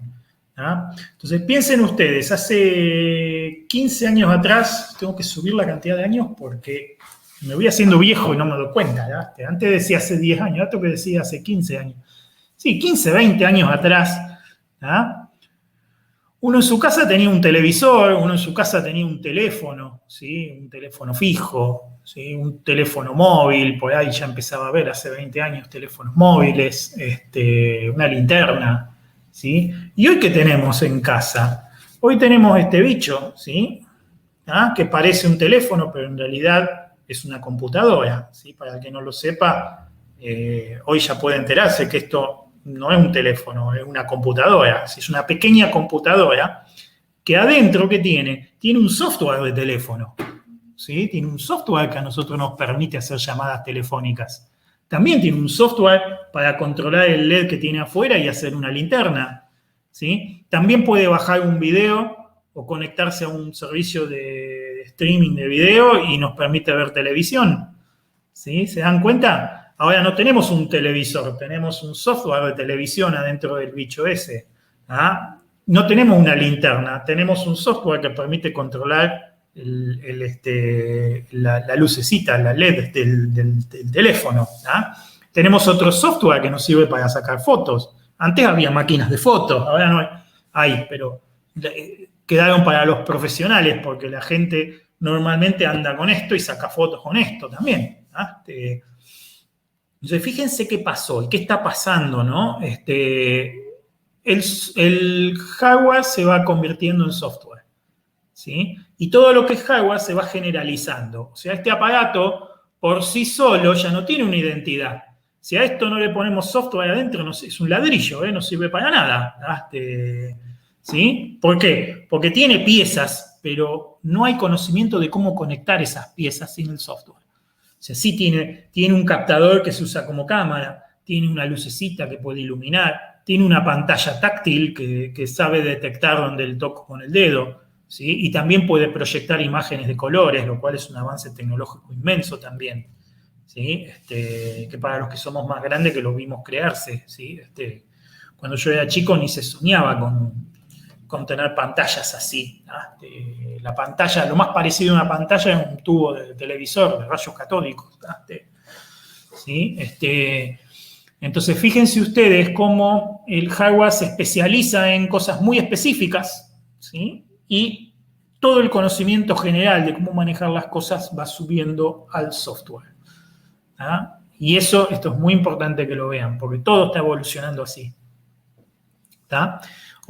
¿Ah? Entonces, piensen ustedes, hace 15 años atrás, tengo que subir la cantidad de años porque me voy haciendo viejo y no me doy cuenta. ¿Ya? Antes decía hace 10 años, ahora tengo que decir hace 15 años. Sí, 15, 20 años atrás, ¿ah? Uno en su casa tenía un televisor, uno en su casa tenía un teléfono, ¿sí? Un teléfono fijo, ¿sí? Un teléfono móvil, por ahí ya empezaba a ver hace 20 años teléfonos móviles, una linterna, ¿sí? ¿Y hoy qué tenemos en casa? Hoy tenemos este bicho, ¿sí? ¿Ah? Que parece un teléfono, pero en realidad es una computadora, ¿sí? Para el que no lo sepa, hoy ya puede enterarse que esto no es un teléfono, es una computadora. Es una pequeña computadora que adentro, ¿qué tiene? Tiene un software de teléfono, ¿sí? Tiene un software que a nosotros nos permite hacer llamadas telefónicas. También tiene un software para controlar el LED que tiene afuera y hacer una linterna, ¿sí? También puede bajar un video o conectarse a un servicio de streaming de video y nos permite ver televisión, ¿sí? ¿Se dan cuenta? Ahora no tenemos un televisor, tenemos un software de televisión adentro del bicho ese. ¿Ah? no tenemos una linterna, tenemos un software que permite controlar la lucecita, la LED del teléfono. Tenemos otro software que nos sirve para sacar fotos. Antes había máquinas de fotos, ahora no hay, pero quedaron para los profesionales porque la gente normalmente anda con esto y saca fotos con esto también. Entonces, fíjense qué pasó y qué está pasando, ¿no? El hardware se va convirtiendo en software, ¿sí? Y todo lo que es hardware se va generalizando. O sea, este aparato por sí solo ya no tiene una identidad. Si a esto no le ponemos software adentro, no, es un ladrillo, no sirve para nada. ¿Sí? ¿Por qué? Porque tiene piezas, pero no hay conocimiento de cómo conectar esas piezas sin el software. O sea, sí tiene un captador que se usa como cámara, tiene una lucecita que puede iluminar, tiene una pantalla táctil que sabe detectar donde el toco con el dedo, ¿sí? Y también puede proyectar imágenes de colores, lo cual es un avance tecnológico inmenso también, ¿sí? Que para los que somos más grandes que lo vimos crearse, ¿sí? Cuando yo era chico ni se soñaba con tener pantallas así. La pantalla, lo más parecido a una pantalla es un tubo de televisor de rayos catódicos. ¿Sí? Entonces, fíjense ustedes cómo el hardware se especializa en cosas muy específicas, ¿sí? Y todo el conocimiento general de cómo manejar las cosas va subiendo al software. Y esto es muy importante que lo vean, porque todo está evolucionando así.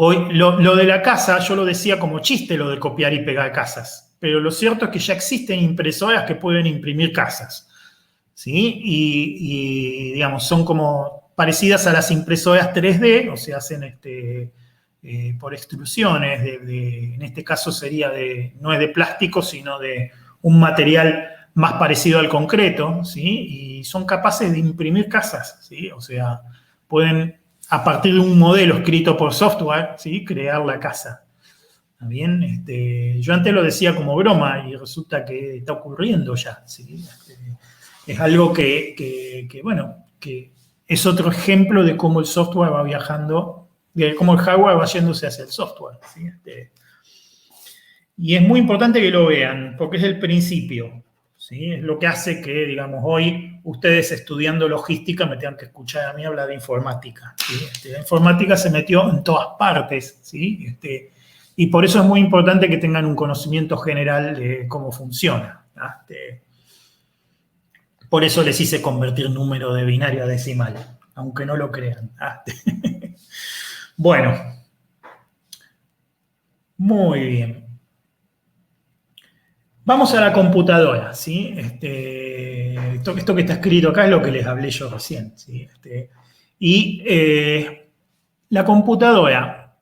Hoy, lo de la casa, yo lo decía como chiste, lo de copiar y pegar casas, pero lo cierto es que ya existen impresoras que pueden imprimir casas, ¿sí? Y digamos, son como parecidas a las impresoras 3D, o sea, hacen por extrusiones, en este caso sería no es de plástico, sino de un material más parecido al concreto, ¿sí? Y son capaces de imprimir casas, ¿sí? O sea, pueden, a partir de un modelo escrito por software, ¿sí? Crear la casa. ¿Está bien? Yo antes lo decía como broma y resulta que está ocurriendo ya, ¿sí? Es algo que es otro ejemplo de cómo el software va viajando, de cómo el hardware va yéndose hacia el software, ¿sí? Y es muy importante que lo vean, porque es el principio, ¿sí? Es lo que hace que, digamos, hoy ustedes estudiando logística me tengan que escuchar a mí hablar de informática, ¿sí? La informática se metió en todas partes, ¿sí? Y por eso es muy importante que tengan un conocimiento general de cómo funciona. Por eso les hice convertir número de binario a decimal, aunque no lo crean. Bueno, muy bien. Vamos a la computadora, ¿sí? Esto que está escrito acá es lo que les hablé yo recién, ¿sí? La computadora,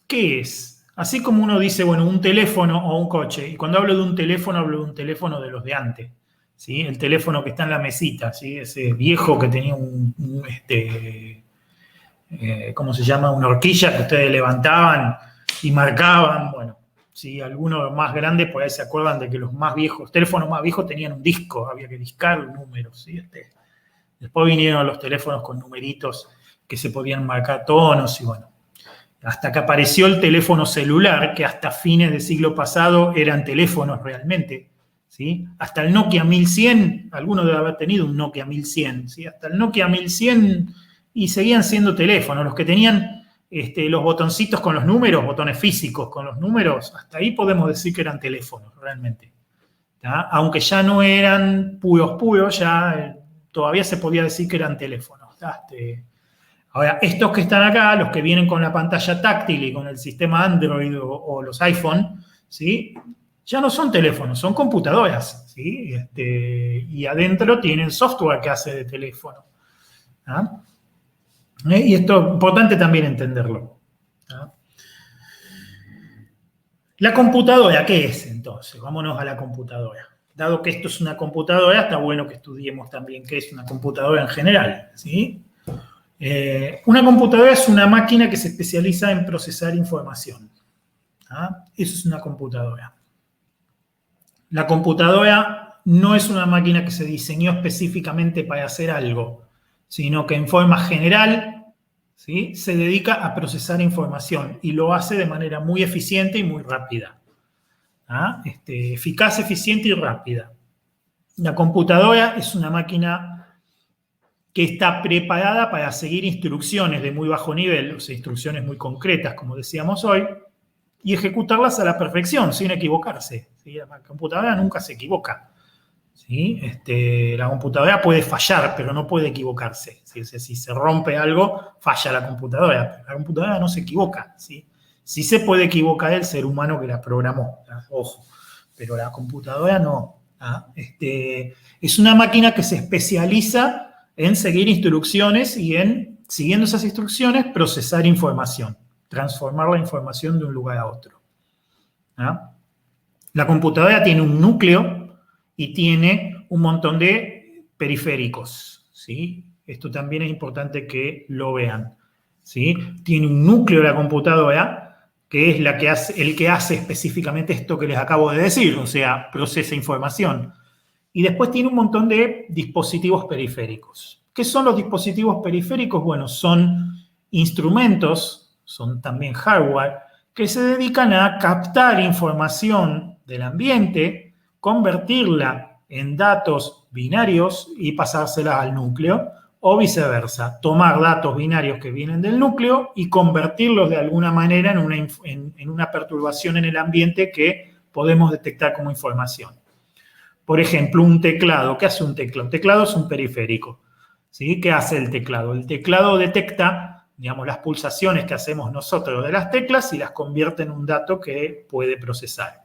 ¿qué es? Así como uno dice, bueno, un teléfono o un coche, y cuando hablo de un teléfono, hablo de un teléfono de los de antes, ¿sí? El teléfono que está en la mesita, ¿sí? Ese viejo que tenía ¿cómo se llama? Una horquilla que ustedes levantaban y marcaban, bueno. Sí, algunos más grandes por ahí se acuerdan de que los más viejos, teléfonos más viejos tenían un disco, había que discar números, ¿sí? Después vinieron los teléfonos con numeritos que se podían marcar tonos y bueno, hasta que apareció el teléfono celular, que hasta fines del siglo pasado eran teléfonos realmente, ¿sí? Hasta el Nokia 1100, algunos deben haber tenido un Nokia 1100, ¿sí? Hasta el Nokia 1100 y seguían siendo teléfonos, los que tenían los botoncitos con los números, botones físicos con los números, hasta ahí podemos decir que eran teléfonos, realmente. ¿Tá? Aunque ya no eran puros, ya todavía se podía decir que eran teléfonos. Ahora, estos que están acá, los que vienen con la pantalla táctil y con el sistema Android o los iPhone, ¿sí? Ya no son teléfonos, son computadoras, ¿sí? Y adentro tienen software que hace de teléfono. ¿Ah? Y esto es importante también entenderlo. ¿Ah? La computadora, ¿qué es entonces? Vámonos a la computadora. Dado que esto es una computadora, está bueno que estudiemos también qué es una computadora en general, ¿sí? Una computadora es una máquina que se especializa en procesar información. ¿Ah? Eso es una computadora. La computadora no es una máquina que se diseñó específicamente para hacer algo, sino que en forma general ¿sí? Se dedica a procesar información y lo hace de manera muy eficiente y muy rápida. ¿Ah? Eficaz, eficiente y rápida. La computadora es una máquina que está preparada para seguir instrucciones de muy bajo nivel, o sea, instrucciones muy concretas, como decíamos hoy, y ejecutarlas a la perfección, sin equivocarse. ¿Sí? La computadora nunca se equivoca. ¿Sí? La computadora puede fallar, pero no puede equivocarse. ¿Sí? O sea, si se rompe algo, falla la computadora. La computadora no se equivoca. ¿Sí? Sí se puede equivocar el ser humano que la programó, ojo, pero la computadora no. ¿Ah? Es una máquina que se especializa en seguir instrucciones y en, siguiendo esas instrucciones, procesar información, transformar la información de un lugar a otro. ¿Ah? La computadora tiene un núcleo y tiene un montón de periféricos, ¿sí? Esto también es importante que lo vean, ¿sí? Tiene un núcleo la computadora, que es el que hace específicamente esto que les acabo de decir, o sea, procesa información. Y después tiene un montón de dispositivos periféricos. ¿Qué son los dispositivos periféricos? Bueno, son instrumentos, son también hardware, que se dedican a captar información del ambiente, convertirla en datos binarios y pasárselas al núcleo, o viceversa, tomar datos binarios que vienen del núcleo y convertirlos de alguna manera en una perturbación en el ambiente que podemos detectar como información. Por ejemplo, un teclado. ¿Qué hace un teclado? Un teclado es un periférico. ¿Sí? ¿Qué hace el teclado? El teclado detecta, digamos, las pulsaciones que hacemos nosotros de las teclas y las convierte en un dato que puede procesar.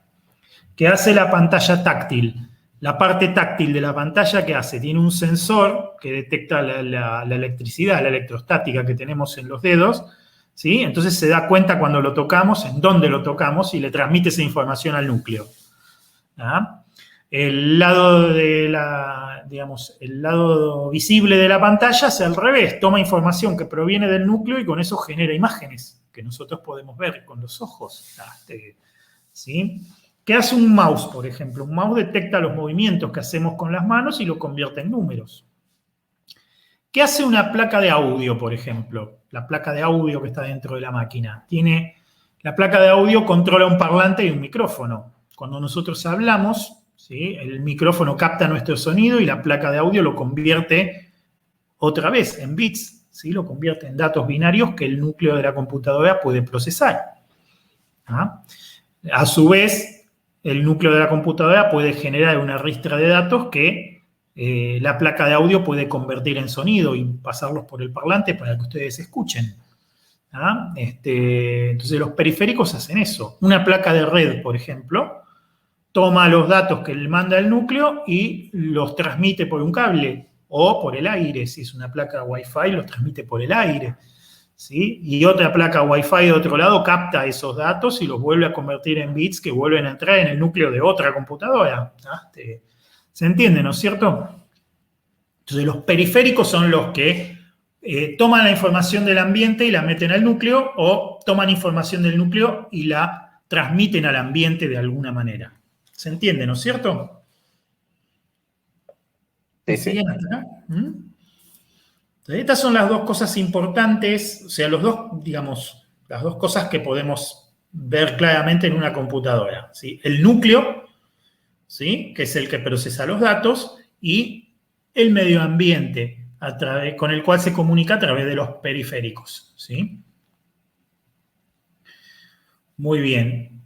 ¿Qué hace la pantalla táctil? La parte táctil de la pantalla, ¿qué hace? Tiene un sensor que detecta la electricidad, la electrostática que tenemos en los dedos, ¿sí? Entonces se da cuenta cuando lo tocamos, en dónde lo tocamos y le transmite esa información al núcleo. ¿Ah? El lado el lado visible de la pantalla es al revés, toma información que proviene del núcleo y con eso genera imágenes que nosotros podemos ver con los ojos. ¿Sí? ¿Qué hace un mouse, por ejemplo? Un mouse detecta los movimientos que hacemos con las manos y lo convierte en números. ¿Qué hace una placa de audio, por ejemplo? La placa de audio que está dentro de la máquina. La placa de audio controla un parlante y un micrófono. Cuando nosotros hablamos, ¿sí? El micrófono capta nuestro sonido y la placa de audio lo convierte otra vez en bits, ¿sí? Lo convierte en datos binarios que el núcleo de la computadora puede procesar. ¿Ah? A su vez, el núcleo de la computadora puede generar una ristra de datos que la placa de audio puede convertir en sonido y pasarlos por el parlante para que ustedes escuchen. ¿Ah? Entonces los periféricos hacen eso. Una placa de red, por ejemplo, toma los datos que le manda el núcleo y los transmite por un cable o por el aire. Si es una placa Wi-Fi, los transmite por el aire. ¿Sí? Y otra placa Wi-Fi de otro lado capta esos datos y los vuelve a convertir en bits que vuelven a entrar en el núcleo de otra computadora. ¿Se entiende, no es cierto? Entonces los periféricos son los que toman la información del ambiente y la meten al núcleo o toman información del núcleo y la transmiten al ambiente de alguna manera. ¿Se entiende, no es cierto? Sí, sí. Entonces, estas son las dos cosas importantes, o sea, las dos cosas que podemos ver claramente en una computadora, ¿sí? El núcleo, ¿sí? Que es el que procesa los datos, y el medio ambiente con el cual se comunica a través de los periféricos, ¿sí? Muy bien.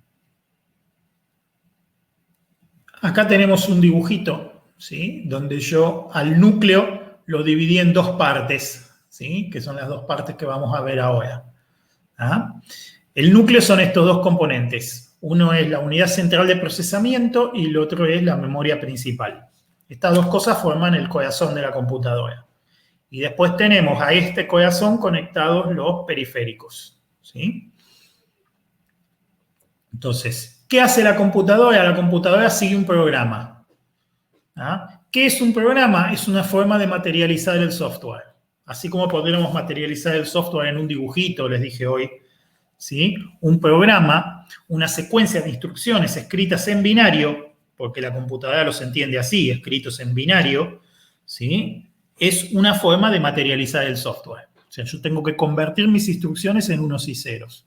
Acá tenemos un dibujito, ¿sí? Donde yo al núcleo lo dividí en dos partes, ¿sí? Que son las dos partes que vamos a ver ahora. ¿Ah? El núcleo son estos dos componentes. Uno es la unidad central de procesamiento y el otro es la memoria principal. Estas dos cosas forman el corazón de la computadora. Y después tenemos a este corazón conectados los periféricos, ¿sí? Entonces, ¿qué hace la computadora? La computadora sigue un programa. ¿Ah? ¿Qué es un programa? Es una forma de materializar el software. Así como podríamos materializar el software en un dibujito, les dije hoy, ¿sí? Un programa, una secuencia de instrucciones escritas en binario, porque la computadora los entiende así, escritos en binario, ¿sí? Es una forma de materializar el software. O sea, yo tengo que convertir mis instrucciones en unos y ceros.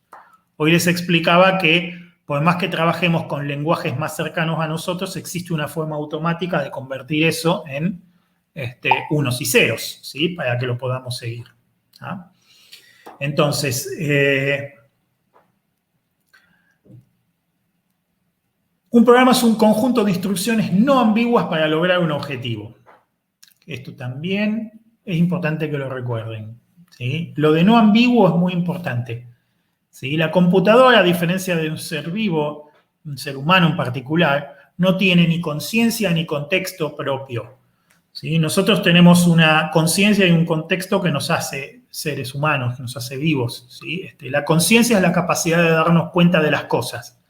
Hoy les explicaba que, por más que trabajemos con lenguajes más cercanos a nosotros, existe una forma automática de convertir eso en unos y ceros, ¿sí? Para que lo podamos seguir. ¿Ah? Entonces, un programa es un conjunto de instrucciones no ambiguas para lograr un objetivo. Esto también es importante que lo recuerden, ¿sí? Lo de no ambiguo es muy importante, ¿sí? La computadora, a diferencia de un ser vivo, un ser humano en particular, no tiene ni conciencia ni contexto propio, ¿sí? Nosotros tenemos una conciencia y un contexto que nos hace seres humanos, que nos hace vivos, ¿sí? La conciencia es la capacidad de darnos cuenta de las cosas.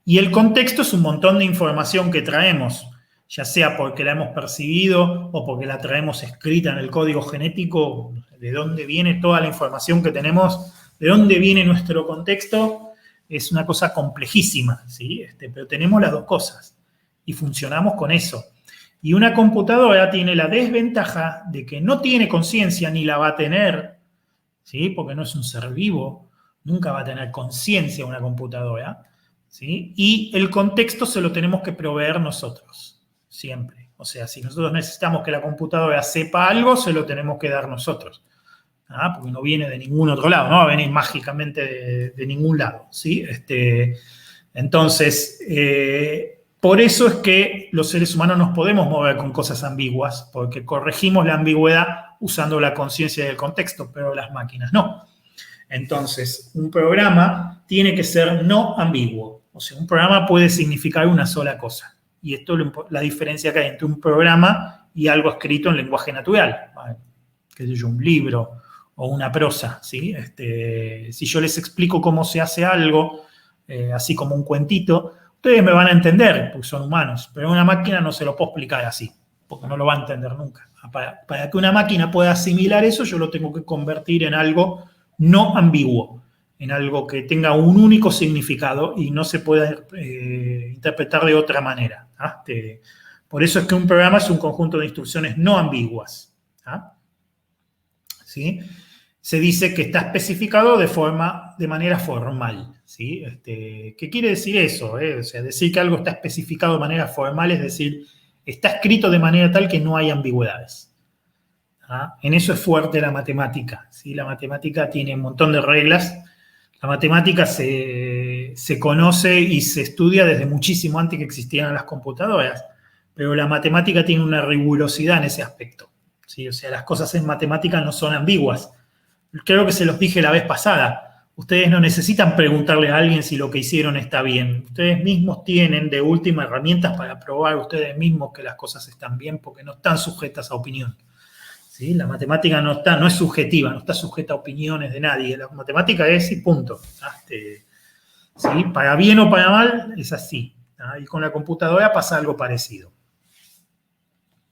Y el contexto es un montón de información que traemos, ya sea porque la hemos percibido o porque la traemos escrita en el código genético, de dónde viene toda la información que tenemos, de dónde viene nuestro contexto, es una cosa complejísima, ¿sí? Pero tenemos las dos cosas y funcionamos con eso. Y una computadora tiene la desventaja de que no tiene conciencia ni la va a tener, ¿sí? Porque no es un ser vivo, nunca va a tener conciencia una computadora, ¿sí? Y el contexto se lo tenemos que proveer nosotros, siempre. O sea, si nosotros necesitamos que la computadora sepa algo, se lo tenemos que dar nosotros. ¿Ah? Porque no viene de ningún otro lado, no va a venir mágicamente de ningún lado, ¿sí? Entonces, por eso es que los seres humanos nos podemos mover con cosas ambiguas, porque corregimos la ambigüedad usando la conciencia del contexto, pero las máquinas no. Entonces, un programa tiene que ser no ambiguo. O sea, un programa puede significar una sola cosa. Y esto es la diferencia que hay entre un programa y algo escrito en lenguaje natural. Qué sé yo, un libro o una prosa, ¿sí? Si yo les explico cómo se hace algo, así como un cuentito, ustedes me van a entender, porque son humanos. Pero a una máquina no se lo puedo explicar así, porque no lo va a entender nunca. Para que una máquina pueda asimilar eso, yo lo tengo que convertir en algo no ambiguo, en algo que tenga un único significado y no se pueda interpretar de otra manera. ¿Ah? Por eso es que un programa es un conjunto de instrucciones no ambiguas. ¿Ah? ¿Sí? Se dice que está especificado de manera formal. ¿Sí? ¿Qué quiere decir eso? O sea, decir que algo está especificado de manera formal es decir, está escrito de manera tal que no hay ambigüedades. ¿Ah? En eso es fuerte la matemática, ¿sí? La matemática tiene un montón de reglas. La matemática se conoce y se estudia desde muchísimo antes que existieran las computadoras, pero la matemática tiene una rigurosidad en ese aspecto, ¿sí? O sea, las cosas en matemática no son ambiguas. Creo que se los dije la vez pasada. Ustedes no necesitan preguntarle a alguien si lo que hicieron está bien. Ustedes mismos tienen de última herramientas para probar ustedes mismos que las cosas están bien porque no están sujetas a opinión. ¿Sí? La matemática no es subjetiva, no está sujeta a opiniones de nadie. La matemática es y punto. ¿Sí? Para bien o para mal, es así. Y con la computadora pasa algo parecido.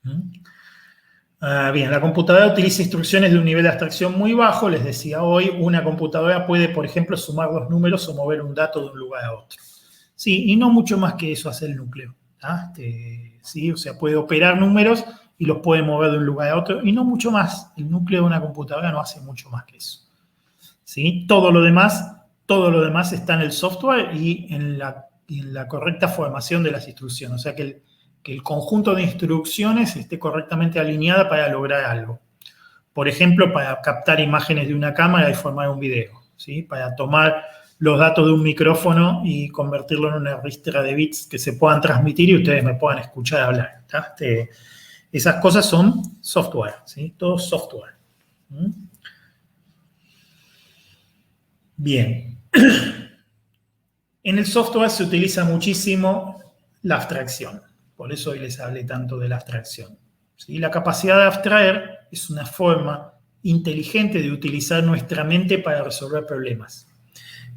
Bien, la computadora utiliza instrucciones de un nivel de abstracción muy bajo. Les decía hoy, una computadora puede, por ejemplo, sumar dos números o mover un dato de un lugar a otro. Sí, y no mucho más que eso hace el núcleo. ¿Sí? O sea, puede operar números y los puede mover de un lugar a otro, y no mucho más. El núcleo de una computadora no hace mucho más que eso. ¿Sí? Todo lo demás está en el software y en la correcta formación de las instrucciones. O sea, que el conjunto de instrucciones esté correctamente alineada para lograr algo. Por ejemplo, para captar imágenes de una cámara y formar un video. ¿Sí? Para tomar los datos de un micrófono y convertirlo en una ristra de bits que se puedan transmitir y ustedes me puedan escuchar hablar. Esas cosas son software, ¿sí? Todo software. Bien. En el software se utiliza muchísimo la abstracción. Por eso hoy les hablé tanto de la abstracción. ¿Sí? La capacidad de abstraer es una forma inteligente de utilizar nuestra mente para resolver problemas.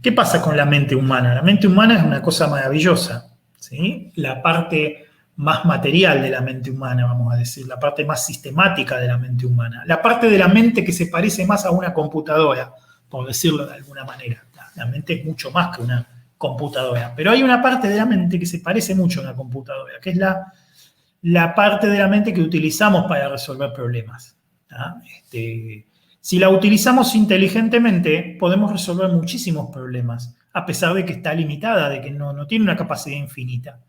¿Qué pasa con la mente humana? La mente humana es una cosa maravillosa, ¿sí? La parte más material de la mente humana, vamos a decir, la parte más sistemática de la mente humana, la parte de la mente que se parece más a una computadora, por decirlo de alguna manera. La mente es mucho más que una computadora, pero hay una parte de la mente que se parece mucho a una computadora, que es la parte de la mente que utilizamos para resolver problemas. Si la utilizamos inteligentemente, podemos resolver muchísimos problemas, a pesar de que está limitada, de que no tiene una capacidad infinita.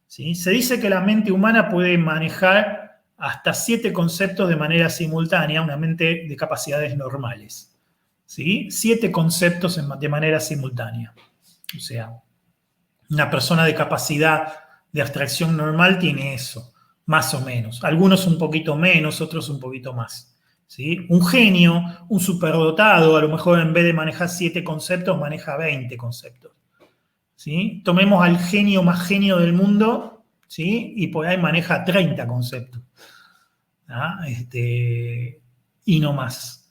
¿Sí? Se dice que la mente humana puede manejar hasta 7 conceptos de manera simultánea, una mente de capacidades normales. ¿Sí? 7 conceptos de manera simultánea. O sea, una persona de capacidad de abstracción normal tiene eso, más o menos. Algunos un poquito menos, otros un poquito más. ¿Sí? Un genio, un superdotado, a lo mejor en vez de manejar 7 conceptos, maneja 20 conceptos. ¿Sí? Tomemos al genio más genio del mundo, ¿sí? Y por ahí maneja 30 conceptos. ¿Ah? Y no más.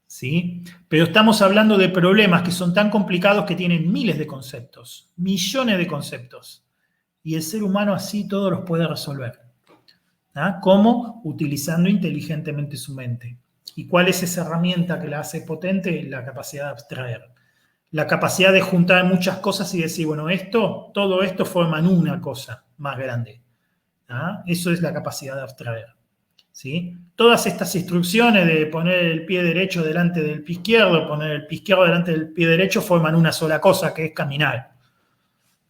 ¿Sí? Pero estamos hablando de problemas que son tan complicados que tienen miles de conceptos, millones de conceptos. Y el ser humano así todos los puede resolver. ¿Ah? ¿Cómo? Utilizando inteligentemente su mente. ¿Y cuál es esa herramienta que la hace potente? La capacidad de abstraer. La capacidad de juntar muchas cosas y decir, bueno, todo esto forman una cosa más grande. ¿Ah? Eso es la capacidad de abstraer. ¿Sí? Todas estas instrucciones de poner el pie derecho delante del pie izquierdo, poner el pie izquierdo delante del pie derecho, forman una sola cosa, que es caminar.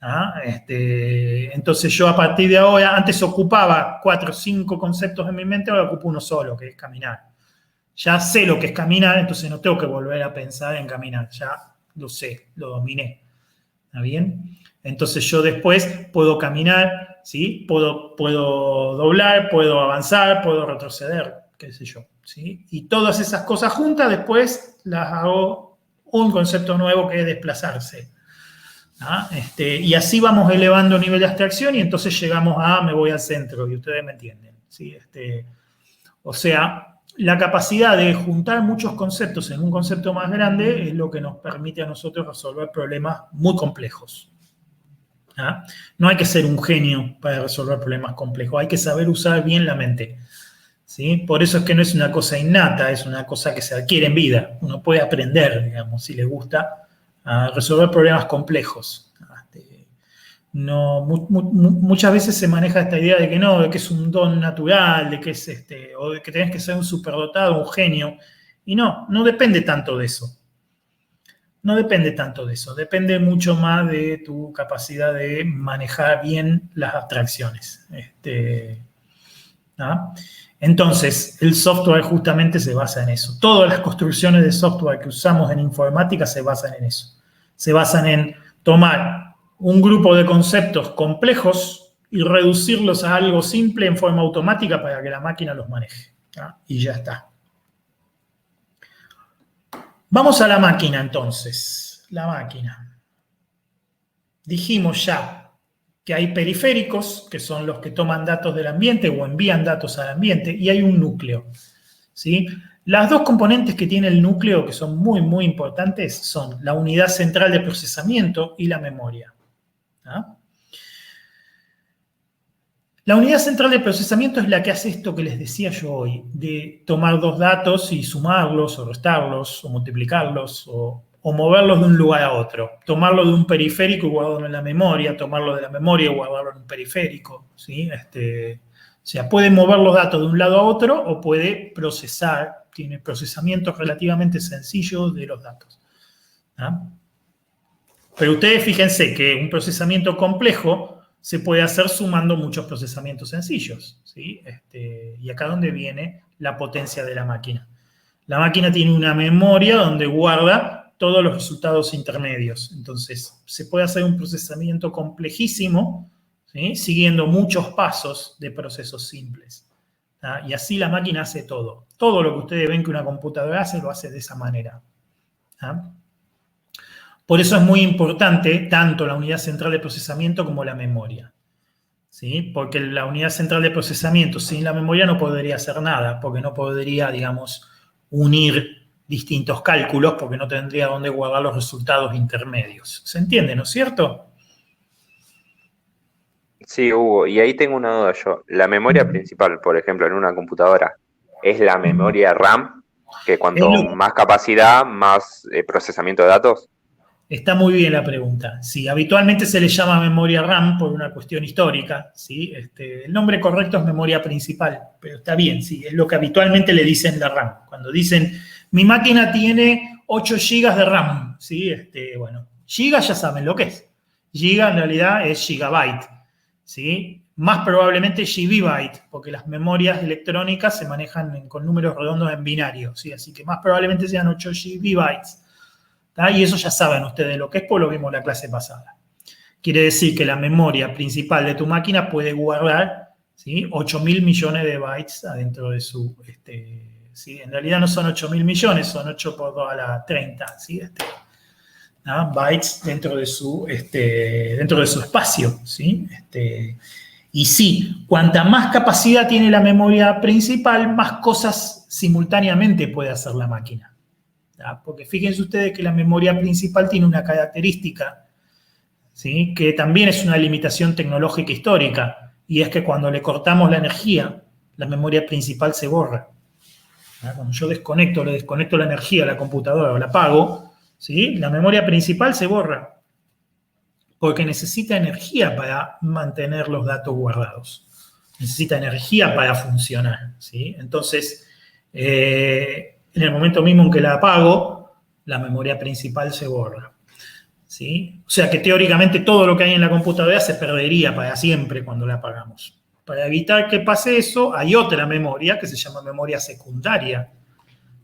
¿Ah? Entonces yo a partir de ahora, antes ocupaba 4 o 5 conceptos en mi mente, ahora ocupo uno solo, que es caminar. Ya sé lo que es caminar, entonces no tengo que volver a pensar en caminar, ya lo sé, lo dominé. ¿Está bien? Entonces yo después puedo caminar, ¿sí? Puedo doblar, puedo avanzar, puedo retroceder, qué sé yo. ¿Sí? Y todas esas cosas juntas después las hago un concepto nuevo que es desplazarse. ¿Ah? Y así vamos elevando el nivel de abstracción y entonces llegamos a me voy al centro, y ustedes me entienden. ¿Sí? O sea, la capacidad de juntar muchos conceptos en un concepto más grande es lo que nos permite a nosotros resolver problemas muy complejos. ¿Ah? No hay que ser un genio para resolver problemas complejos, hay que saber usar bien la mente. ¿Sí? Por eso es que no es una cosa innata, es una cosa que se adquiere en vida. Uno puede aprender, digamos, si le gusta, a resolver problemas complejos. Muchas veces se maneja esta idea de que no, de que es un don natural, de que es o de que tenés que ser un superdotado, un genio. Y no depende tanto de eso. No depende tanto de eso. Depende mucho más de tu capacidad de manejar bien las abstracciones. ¿Ah? Entonces, el software justamente se basa en eso. Todas las construcciones de software que usamos en informática se basan en eso. Se basan en tomar un grupo de conceptos complejos y reducirlos a algo simple en forma automática para que la máquina los maneje. ¿Ah? Y ya está. Vamos a la máquina entonces. La máquina. Dijimos ya que hay periféricos, que son los que toman datos del ambiente o envían datos al ambiente, y hay un núcleo. ¿Sí? Las dos componentes que tiene el núcleo, que son muy, muy importantes, son la unidad central de procesamiento y la memoria. ¿Ah? La unidad central de procesamiento es la que hace esto que les decía yo hoy, de tomar 2 datos y sumarlos, o restarlos, o multiplicarlos, o moverlos de un lugar a otro. Tomarlo de un periférico y guardarlo en la memoria, tomarlo de la memoria y guardarlo en un periférico. ¿Sí? O sea, puede mover los datos de un lado a otro o puede procesar, tiene procesamientos relativamente sencillos de los datos. ¿Ah? Pero ustedes fíjense que un procesamiento complejo se puede hacer sumando muchos procesamientos sencillos. ¿Sí? Y acá es donde viene la potencia de la máquina. La máquina tiene una memoria donde guarda todos los resultados intermedios. Entonces, se puede hacer un procesamiento complejísimo, ¿sí? Siguiendo muchos pasos de procesos simples. ¿Ah? Y así la máquina hace todo. Todo lo que ustedes ven que una computadora hace, lo hace de esa manera. ¿Ah? Por eso es muy importante tanto la unidad central de procesamiento como la memoria. ¿Sí? Porque la unidad central de procesamiento sin la memoria no podría hacer nada, porque no podría, digamos, unir distintos cálculos, porque no tendría dónde guardar los resultados intermedios. ¿Se entiende, no es cierto? Sí, Hugo, y ahí tengo una duda yo. La memoria principal, por ejemplo, en una computadora, ¿es la memoria RAM? Que cuanto más capacidad, más procesamiento de datos. Está muy bien la pregunta. Sí, habitualmente se le llama memoria RAM por una cuestión histórica. ¿Sí? El nombre correcto es memoria principal, pero está bien, sí, es lo que habitualmente le dicen la RAM. Cuando dicen Mi máquina tiene 8 GB de RAM, ¿sí? Bueno, gigas ya saben lo que es. Giga en realidad es gigabyte, ¿sí? Más probablemente gigabyte, porque las memorias electrónicas se manejan con números redondos en binario, ¿sí? Así que más probablemente sean 8 gigabytes. Y eso ya saben ustedes lo que es, pues lo vimos en la clase pasada. Quiere decir que la memoria principal de tu máquina puede guardar, ¿sí? 8.000 millones de bytes adentro de su... ¿sí? En realidad no son 8.000 millones, son 8 por 2 a la 30, ¿sí? Bytes dentro de su espacio, ¿sí? Y sí, cuanta más capacidad tiene la memoria principal, más cosas simultáneamente puede hacer la máquina. Porque fíjense ustedes que la memoria principal tiene una característica, ¿sí? Que también es una limitación tecnológica histórica, y es que cuando le cortamos la energía, la memoria principal se borra. Cuando yo le desconecto la energía a la computadora o la apago, ¿sí? La memoria principal se borra, porque necesita energía para mantener los datos guardados. Necesita energía para funcionar, ¿sí? Entonces, en el momento mismo en que la apago, la memoria principal se borra, ¿sí? O sea que teóricamente todo lo que hay en la computadora se perdería para siempre cuando la apagamos. Para evitar que pase eso, hay otra memoria que se llama memoria secundaria,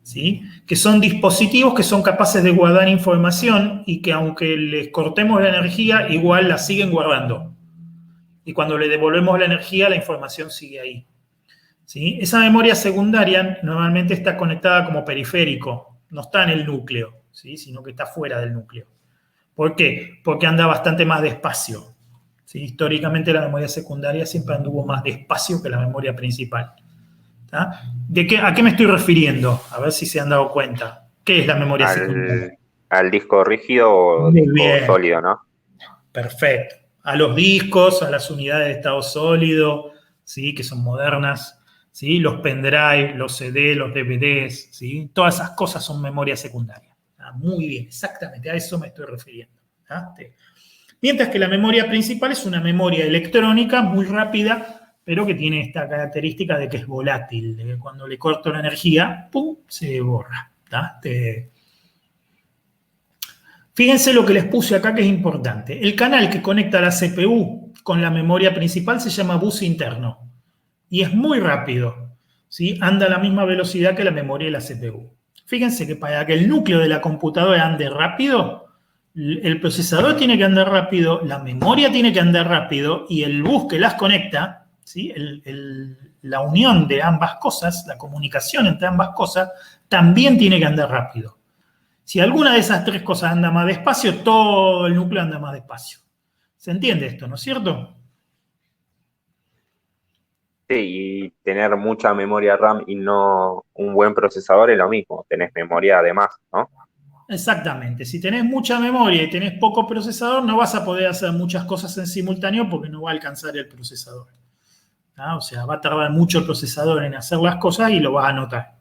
¿sí? Que son dispositivos que son capaces de guardar información y que aunque les cortemos la energía, igual la siguen guardando. Y cuando le devolvemos la energía, la información sigue ahí, ¿sí? Esa memoria secundaria normalmente está conectada como periférico, no está en el núcleo, ¿sí? Sino que está fuera del núcleo. ¿Por qué? Porque anda bastante más despacio, ¿sí? Históricamente la memoria secundaria siempre anduvo más despacio que la memoria principal. ¿A qué me estoy refiriendo? A ver si se han dado cuenta. ¿Qué es la memoria secundaria? Al disco rígido o disco sólido, ¿no? Perfecto. A los discos, a las unidades de estado sólido, ¿sí? Que son modernas, ¿sí? Los pendrive, los CD, los DVDs, ¿sí? Todas esas cosas son memoria secundaria. Muy bien, exactamente, a eso me estoy refiriendo. Mientras que la memoria principal es una memoria electrónica muy rápida, pero que tiene esta característica de que es volátil, de que cuando le corto la energía, ¡pum!, se borra. Fíjense lo que les puse acá que es importante. El canal que conecta la CPU con la memoria principal se llama bus interno y es muy rápido, ¿sí? Anda a la misma velocidad que la memoria de la CPU. Fíjense que para que el núcleo de la computadora ande rápido, el procesador tiene que andar rápido, la memoria tiene que andar rápido y el bus que las conecta, ¿sí? La unión de ambas cosas, la comunicación entre ambas cosas, también tiene que andar rápido. Si alguna de esas tres cosas anda más despacio, todo el núcleo anda más despacio. ¿Se entiende esto, no es cierto? Sí, y tener mucha memoria RAM y no un buen procesador es lo mismo, tenés memoria además, ¿no? Exactamente. Si tenés mucha memoria y tenés poco procesador, no vas a poder hacer muchas cosas en simultáneo porque no va a alcanzar el procesador. O sea, va a tardar mucho el procesador en hacer las cosas y lo vas a notar.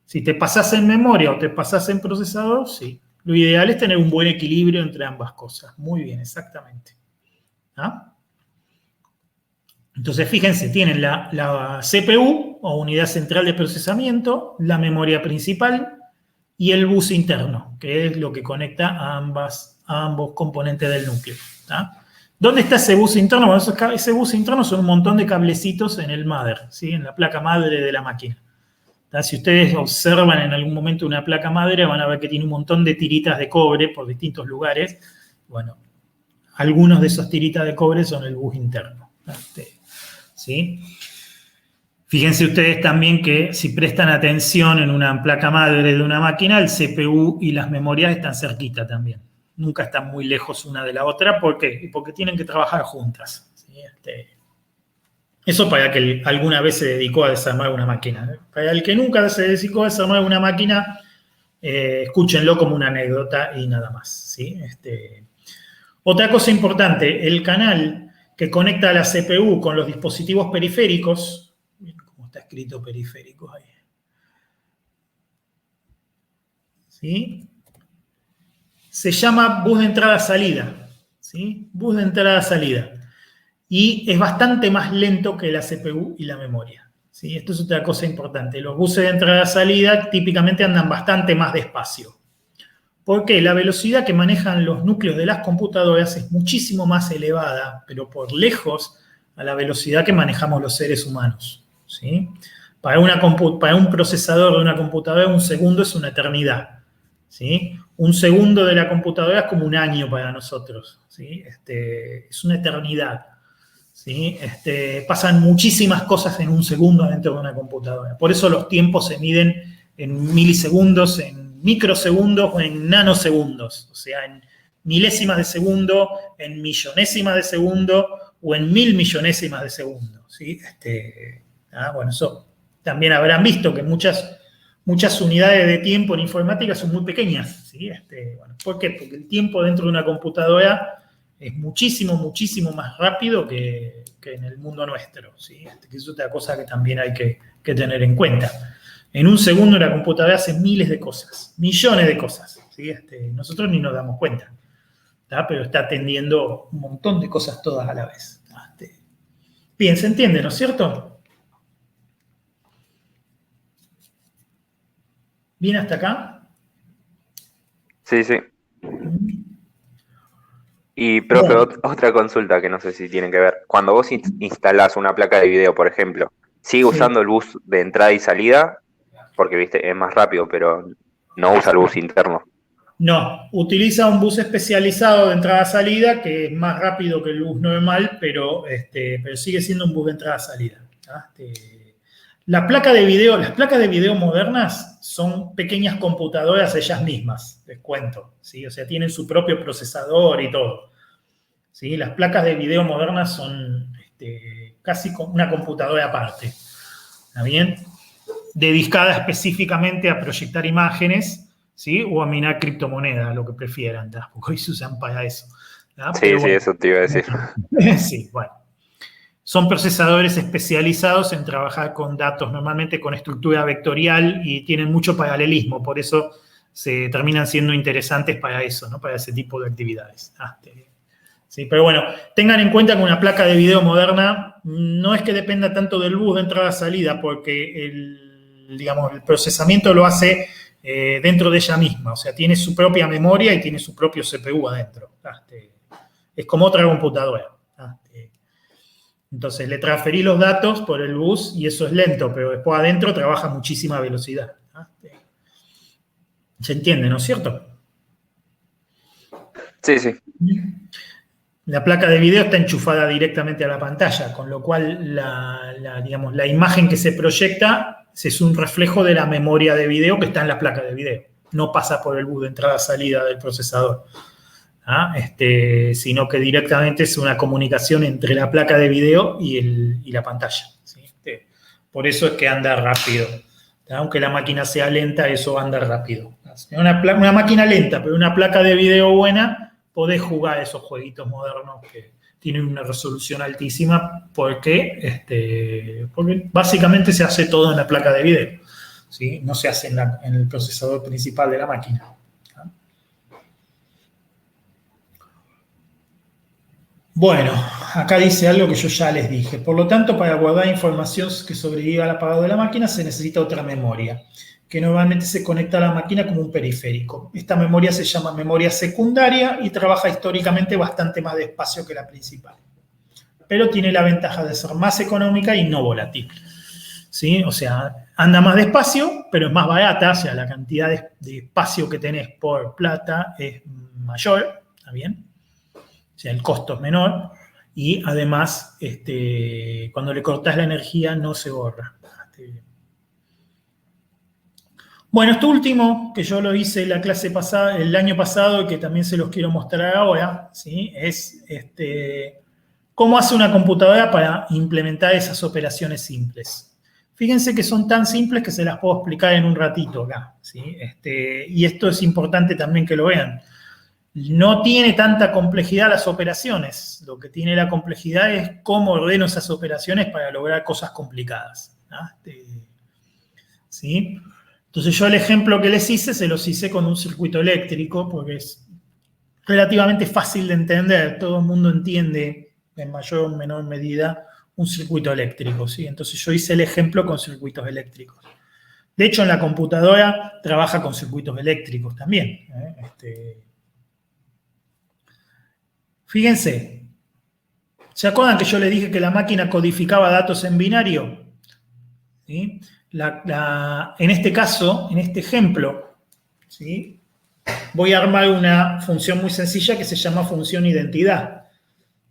Si te pasás en memoria o te pasás en procesador, sí. Lo ideal es tener un buen equilibrio entre ambas cosas. Muy bien, exactamente. Entonces, fíjense, tienen la CPU o unidad central de procesamiento, la memoria principal y el bus interno, que es lo que conecta a ambos componentes del núcleo. ¿Dónde está ese bus interno? Bueno, ese bus interno son un montón de cablecitos en el mother, ¿sí? En la placa madre de la máquina. Si ustedes observan en algún momento una placa madre, van a ver que tiene un montón de tiritas de cobre por distintos lugares. Bueno, algunos de esos tiritas de cobre son el bus interno. ¿Sí? Fíjense ustedes también que si prestan atención en una placa madre de una máquina, el CPU y las memorias están cerquita también. Nunca están muy lejos una de la otra. ¿Por qué? Porque tienen que trabajar juntas. ¿Sí? Eso para que alguna vez se dedicó a desarmar una máquina. Para el que nunca se dedicó a desarmar una máquina, escúchenlo como una anécdota y nada más. ¿Sí? Otra cosa importante, el canal que conecta a la CPU con los dispositivos periféricos, miren cómo está escrito periféricos ahí, ¿sí? Se llama bus de entrada-salida, ¿sí? Bus de entrada-salida. Y es bastante más lento que la CPU y la memoria. ¿Sí? Esto es otra cosa importante. Los buses de entrada-salida típicamente andan bastante más despacio. ¿Por qué? La velocidad que manejan los núcleos de las computadoras es muchísimo más elevada, pero por lejos a la velocidad que manejamos los seres humanos. ¿Sí? Para un procesador de una computadora, un segundo es una eternidad. ¿Sí? Un segundo de la computadora es como un año para nosotros. ¿Sí? Es una eternidad. ¿Sí? Pasan muchísimas cosas en un segundo dentro de una computadora. Por eso los tiempos se miden en milisegundos, en microsegundos o en nanosegundos. O sea, en milésimas de segundo, en millonésimas de segundo o en 1000 millonésimas de segundo. ¿Sí? Bueno, eso también habrán visto que muchas unidades de tiempo en informática son muy pequeñas. ¿Sí? Bueno, ¿por qué? Porque el tiempo dentro de una computadora es muchísimo, muchísimo más rápido que en el mundo nuestro. ¿Sí? Que es otra cosa que también hay que tener en cuenta. En un segundo la computadora hace miles de cosas, millones de cosas. ¿Sí? Nosotros ni nos damos cuenta. ¿Tá? Pero está atendiendo un montón de cosas todas a la vez. Bien, ¿se entiende, no es cierto? ¿Bien hasta acá? Sí, sí. Y, profe, otra consulta que no sé si tiene que ver. Cuando vos instalás una placa de video, por ejemplo, ¿sigue usando el bus de entrada y salida? Porque, viste, es más rápido, pero no usa el bus interno. No, utiliza un bus especializado de entrada-salida que es más rápido que el bus normal, pero sigue siendo un bus de entrada-salida. Las placas de video modernas son pequeñas computadoras ellas mismas, les cuento. ¿Sí? O sea, tienen su propio procesador y todo. ¿Sí? Las placas de video modernas son casi una computadora aparte. ¿Está bien? Dedicada específicamente a proyectar imágenes, ¿sí? O a minar criptomonedas, lo que prefieran, ¿tá? Porque hoy se usan para eso. ¿tá? Sí, bueno, eso te iba a decir. Sí, bueno. Son procesadores especializados en trabajar con datos, normalmente con estructura vectorial, y tienen mucho paralelismo, por eso se terminan siendo interesantes para eso, ¿no? Para ese tipo de actividades. Sí, pero bueno, tengan en cuenta que una placa de video moderna no es que dependa tanto del bus de entrada-salida, porque el procesamiento lo hace dentro de ella misma, o sea, tiene su propia memoria y tiene su propio CPU adentro. Es como otra computadora. Entonces le transferí los datos por el bus y eso es lento, pero después adentro trabaja a muchísima velocidad. ¿Se entiende, no es cierto? Sí, sí. La placa de video está enchufada directamente a la pantalla, con lo cual la imagen que se proyecta es un reflejo de la memoria de video que está en la placa de video. No pasa por el bus de entrada-salida del procesador. Sino que directamente es una comunicación entre la placa de video y la pantalla. ¿Sí? Por eso es que anda rápido. Aunque la máquina sea lenta, eso anda rápido. Una máquina lenta, pero una placa de video buena, podés jugar esos jueguitos modernos que tienen una resolución altísima porque básicamente se hace todo en la placa de video. ¿Sí? No se hace en el procesador principal de la máquina. Bueno, acá dice algo que yo ya les dije. Por lo tanto, para guardar información que sobreviva al apagado de la máquina se necesita otra memoria, que normalmente se conecta a la máquina como un periférico. Esta memoria se llama memoria secundaria y trabaja históricamente bastante más despacio que la principal. Pero tiene la ventaja de ser más económica y no volátil. ¿Sí? O sea, anda más despacio, pero es más barata, o sea, la cantidad de espacio que tenés por plata es mayor, ¿está bien? O sea, el costo es menor y además cuando le cortás la energía no se borra. Bueno, esto último, que yo lo hice en la clase pasada, el año pasado, y que también se los quiero mostrar ahora, ¿sí? Es cómo hace una computadora para implementar esas operaciones simples. Fíjense que son tan simples que se las puedo explicar en un ratito acá, ¿sí? Y esto es importante también que lo vean. No tiene tanta complejidad las operaciones. Lo que tiene la complejidad es cómo ordeno esas operaciones para lograr cosas complicadas. ¿Sí? Entonces yo el ejemplo que les hice, se los hice con un circuito eléctrico, porque es relativamente fácil de entender. Todo el mundo entiende en mayor o menor medida un circuito eléctrico, ¿sí? Entonces yo hice el ejemplo con circuitos eléctricos. De hecho, en la computadora trabaja con circuitos eléctricos también, ¿eh? Fíjense, ¿se acuerdan que yo les dije que la máquina codificaba datos en binario? ¿Sí? En este caso, en este ejemplo, ¿sí? Voy a armar una función muy sencilla que se llama función identidad,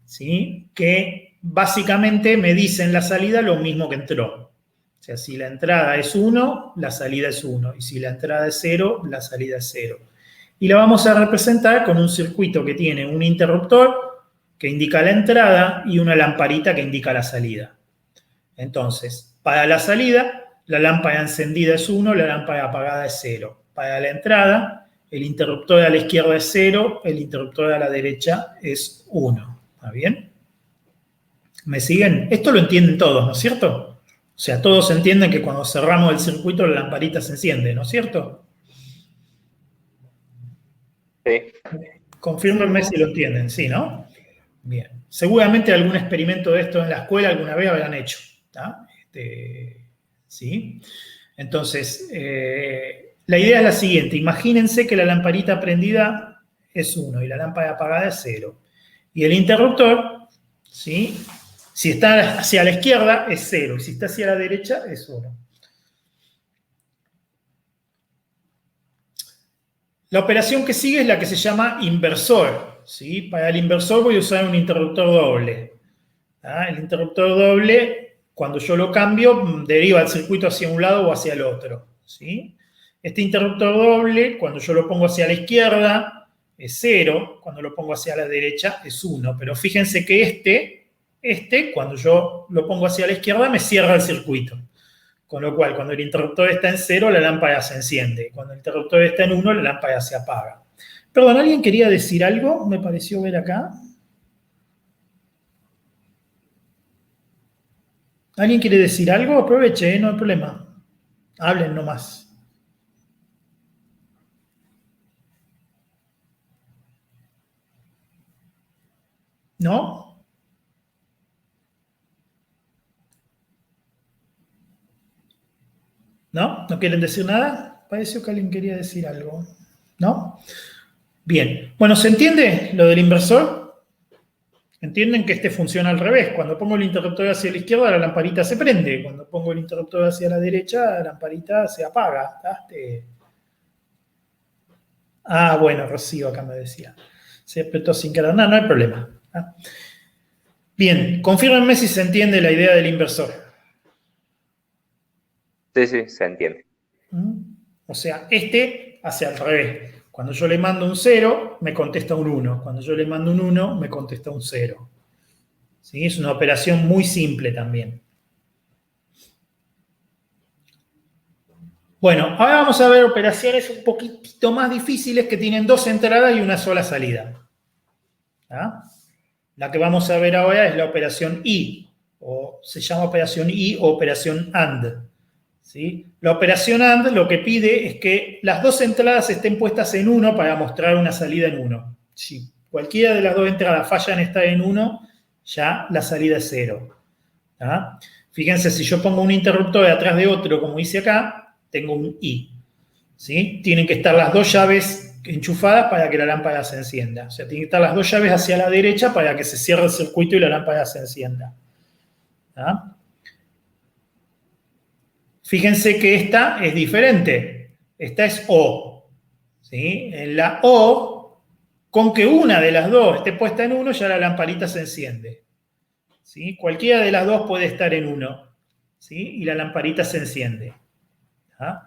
¿sí? Que básicamente me dice en la salida lo mismo que entró. O sea, si la entrada es 1, la salida es 1. Y si la entrada es 0, la salida es 0. Y la vamos a representar con un circuito que tiene un interruptor que indica la entrada y una lamparita que indica la salida. Entonces, para la salida, la lámpara encendida es 1, la lámpara apagada es 0. Para la entrada, el interruptor a la izquierda es 0, el interruptor a la derecha es 1. ¿Está bien? ¿Me siguen? Esto lo entienden todos, ¿no es cierto? O sea, todos entienden que cuando cerramos el circuito la lamparita se enciende, ¿no es cierto? Sí. Confírmenme si lo entienden, ¿sí, no? Bien. Seguramente algún experimento de esto en la escuela alguna vez habrán hecho, ¿tá? ¿Sí? Entonces, la idea es la siguiente. Imagínense que la lamparita prendida es 1 y la lámpara apagada es 0. Y el interruptor, ¿sí? Si está hacia la izquierda es 0 y si está hacia la derecha es 1. La operación que sigue es la que se llama inversor, ¿sí? Para el inversor voy a usar un interruptor doble. ¿Ah? El interruptor doble, cuando yo lo cambio, deriva el circuito hacia un lado o hacia el otro, ¿sí? Este interruptor doble, cuando yo lo pongo hacia la izquierda, es 0. Cuando lo pongo hacia la derecha, es 1. Pero fíjense que cuando yo lo pongo hacia la izquierda, me cierra el circuito. Con lo cual, cuando el interruptor está en 0, la lámpara se enciende. Cuando el interruptor está en 1, la lámpara se apaga. Perdón, ¿alguien quería decir algo? Me pareció ver acá. ¿Alguien quiere decir algo? Aproveche, no hay problema. Hablen nomás. ¿No? ¿No? ¿No quieren decir nada? Pareció que alguien quería decir algo. ¿No? Bien. Bueno, ¿se entiende lo del inversor? ¿Entienden que este funciona al revés? Cuando pongo el interruptor hacia la izquierda, la lamparita se prende. Cuando pongo el interruptor hacia la derecha, la lamparita se apaga. Ah, bueno, Rocío acá me decía. Se apretó sin querer. No, no hay problema. Bien, confírmenme si se entiende la idea del inversor. Sí, sí, se entiende. O sea, hace al revés. Cuando yo le mando un 0, me contesta un 1. Cuando yo le mando un 1, me contesta un 0. ¿Sí? Es una operación muy simple también. Bueno, ahora vamos a ver operaciones un poquitito más difíciles que tienen 2 entradas y una sola salida. ¿Ah? La que vamos a ver ahora es la operación I, o se llama operación I o operación AND. ¿Sí? La operación AND lo que pide es que las 2 entradas estén puestas en 1 para mostrar una salida en 1. Si cualquiera de las 2 entradas falla en estar en 1, ya la salida es 0. ¿Ah? Fíjense, si yo pongo un interruptor atrás de otro, como dice acá, tengo un I. ¿Sí? Tienen que estar las 2 llaves enchufadas para que la lámpara se encienda. O sea, tienen que estar las 2 llaves hacia la derecha para que se cierre el circuito y la lámpara se encienda. ¿Ah? Fíjense que esta es diferente. Esta es O. ¿Sí? En la O, con que una de las 2 esté puesta en 1, ya la lamparita se enciende. ¿Sí? Cualquiera de las 2 puede estar en 1. ¿Sí? Y la lamparita se enciende. ¿Ah?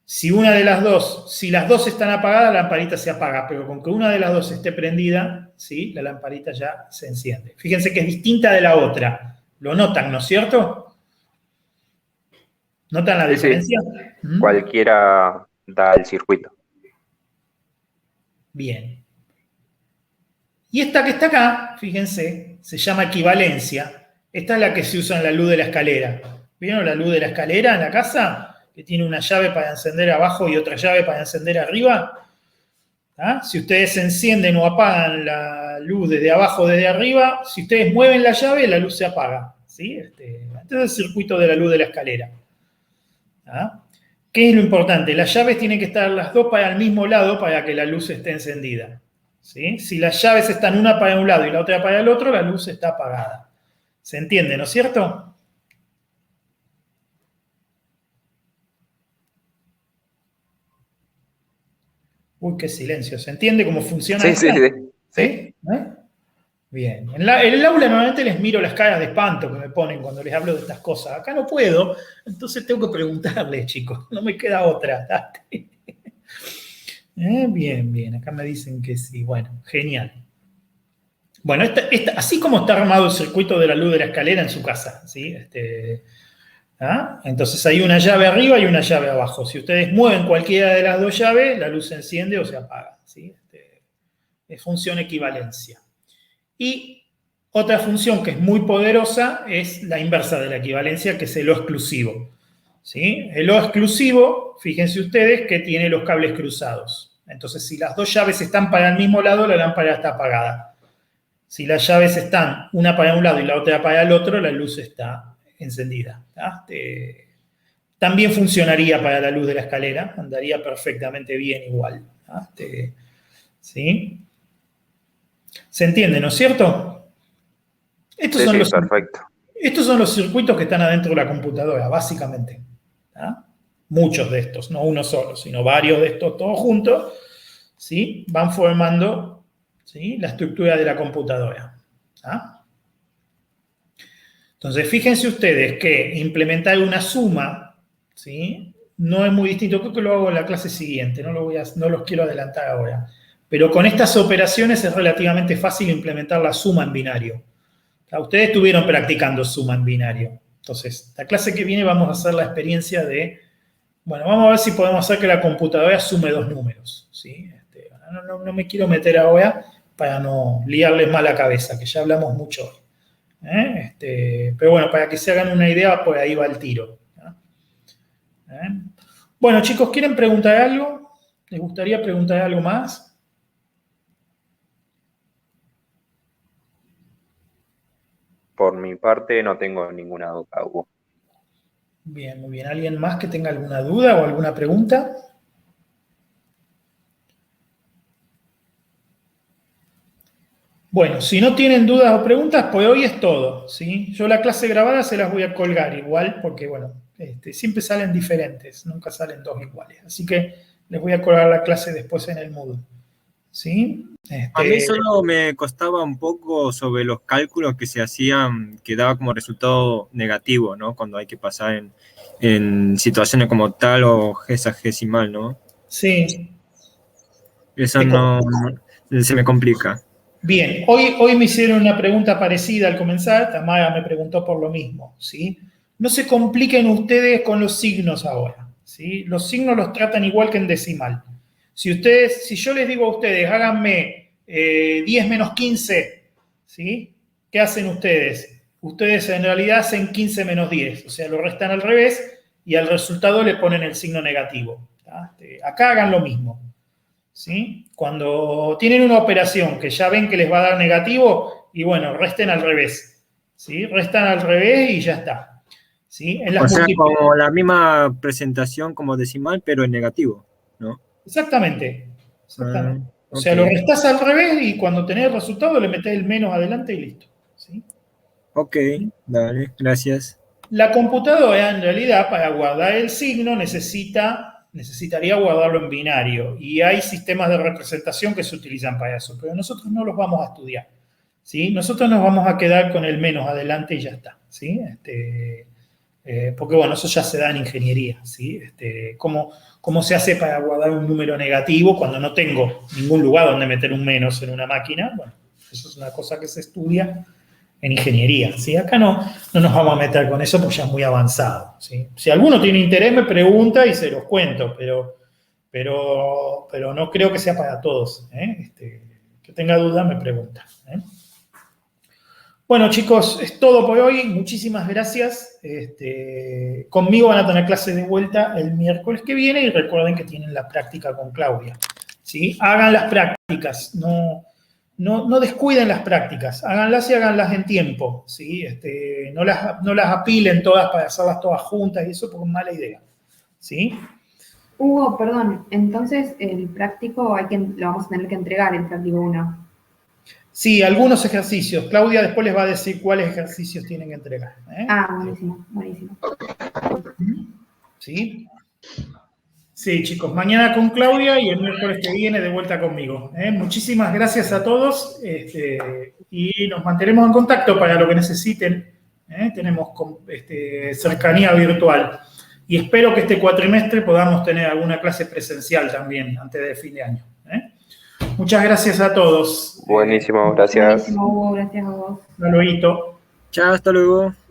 Si las 2 están apagadas, la lamparita se apaga, pero con que una de las 2 esté prendida, ¿sí? La lamparita ya se enciende. Fíjense que es distinta de la otra. Lo notan, ¿no es cierto? ¿Notan la diferencia? Sí. Cualquiera da el circuito. Bien. Y esta que está acá, fíjense, se llama equivalencia. Esta es la que se usa en la luz de la escalera. ¿Vieron la luz de la escalera en la casa? Que tiene una llave para encender abajo y otra llave para encender arriba. Si ustedes encienden o apagan la luz desde abajo o desde arriba, si ustedes mueven la llave, la luz se apaga. ¿Sí? Este es el circuito de la luz de la escalera. ¿Qué es lo importante? Las llaves tienen que estar las dos para el mismo lado para que la luz esté encendida. ¿Sí? Si las llaves están una para un lado y la otra para el otro, la luz está apagada. ¿Se entiende, no es cierto? Uy, qué silencio. ¿Se entiende cómo funciona esto? Sí. Bien. En el aula normalmente les miro las caras de espanto que me ponen cuando les hablo de estas cosas. Acá no puedo, entonces tengo que preguntarles, chicos. No me queda otra. Bien, bien. Acá me dicen que sí. Bueno, genial. Bueno, así como está armado el circuito de la luz de la escalera en su casa, ¿sí? Entonces hay una llave arriba y una llave abajo. Si ustedes mueven cualquiera de las dos llaves, la luz se enciende o se apaga, ¿sí? Es función equivalencia. Y otra función que es muy poderosa es la inversa de la equivalencia, que es el O exclusivo. ¿Sí? El O exclusivo, fíjense ustedes que tiene los cables cruzados. Entonces, si las dos llaves están para el mismo lado, la lámpara está apagada. Si las llaves están una para un lado y la otra para el otro, la luz está encendida. También funcionaría para la luz de la escalera, andaría perfectamente bien igual. ¿Sí? ¿Se entiende, no es cierto? Estos son los circuitos que están adentro de la computadora, básicamente. Muchos de estos, no uno solo, sino varios de estos todos juntos, ¿sí? Van formando, ¿sí?, la estructura de la computadora. Entonces, fíjense ustedes que implementar una suma, ¿sí?, no es muy distinto. Creo que lo hago en la clase siguiente, no los quiero adelantar ahora. Pero con estas operaciones es relativamente fácil implementar la suma en binario. Ustedes estuvieron practicando suma en binario. Entonces, la clase que viene vamos a hacer la experiencia de, bueno, vamos a ver si podemos hacer que la computadora sume dos números, ¿sí? No me quiero meter ahora para no liarles más la cabeza, que ya hablamos mucho hoy. Pero bueno, para que se hagan una idea, por ahí va el tiro. Bueno, chicos, ¿quieren preguntar algo? ¿Les gustaría preguntar algo más? Por mi parte, no tengo ninguna duda, Hugo. Bien, muy bien. ¿Alguien más que tenga alguna duda o alguna pregunta? Bueno, si no tienen dudas o preguntas, pues hoy es todo, ¿sí? Yo la clase grabada se las voy a colgar igual, porque, bueno, siempre salen diferentes, nunca salen dos iguales. Así que les voy a colgar la clase después en el Moodle, ¿sí? A mí solo me costaba un poco sobre los cálculos que se hacían, que daba como resultado negativo, ¿no? Cuando hay que pasar en situaciones como tal o hexagesimal, ¿no? Sí. Eso no se me complica. Bien, hoy me hicieron una pregunta parecida al comenzar, Tamara me preguntó por lo mismo, ¿sí? No se compliquen ustedes con los signos ahora, ¿sí? Los signos los tratan igual que en decimal. Si yo les digo a ustedes, háganme 10 menos 15, ¿sí? ¿Qué hacen ustedes? Ustedes en realidad hacen 15 menos 10, o sea, lo restan al revés y al resultado le ponen el signo negativo. Acá hagan lo mismo, ¿sí? Cuando tienen una operación que ya ven que les va a dar negativo, y bueno, resten al revés, ¿sí? Restan al revés y ya está, ¿sí? O sea, como la misma presentación como decimal, pero en negativo, ¿no? Exactamente. O sea, lo restás al revés y cuando tenés el resultado le metés el menos adelante y listo, ¿sí? Ok, dale, gracias. La computadora, en realidad, para guardar el signo necesitaría guardarlo en binario. Y hay sistemas de representación que se utilizan para eso, pero nosotros no los vamos a estudiar, ¿sí? Nosotros nos vamos a quedar con el menos adelante y ya está, ¿sí? Porque, bueno, eso ya se da en ingeniería, ¿sí? ¿Cómo se hace para guardar un número negativo cuando no tengo ningún lugar donde meter un menos en una máquina? Bueno, eso es una cosa que se estudia en ingeniería, ¿sí? Acá no nos vamos a meter con eso porque ya es muy avanzado, ¿sí? Si alguno tiene interés me pregunta y se los cuento, pero no creo que sea para todos, ¿eh? Que tenga duda me pregunta, ¿eh? Bueno, chicos, es todo por hoy. Muchísimas gracias. Conmigo van a tener clase de vuelta el miércoles que viene y recuerden que tienen la práctica con Claudia, ¿sí? Hagan las prácticas, no descuiden las prácticas, háganlas y háganlas en tiempo, ¿sí? No las apilen todas para hacerlas todas juntas y eso porque es mala idea, ¿sí? Hugo, perdón, entonces el práctico lo vamos a tener que entregar, el práctico 1. Sí, algunos ejercicios. Claudia después les va a decir cuáles ejercicios tienen que entregar. Buenísimo, buenísimo. ¿Sí? Sí, chicos, mañana con Claudia y el miércoles que viene de vuelta conmigo. Muchísimas gracias a todos y nos mantenemos en contacto para lo que necesiten. Tenemos cercanía virtual y espero que este cuatrimestre podamos tener alguna clase presencial también antes de fin de año. Muchas gracias a todos. Buenísimo, gracias. Buenísimo, Hugo, gracias a vos. Hasta luego. Chao, hasta luego.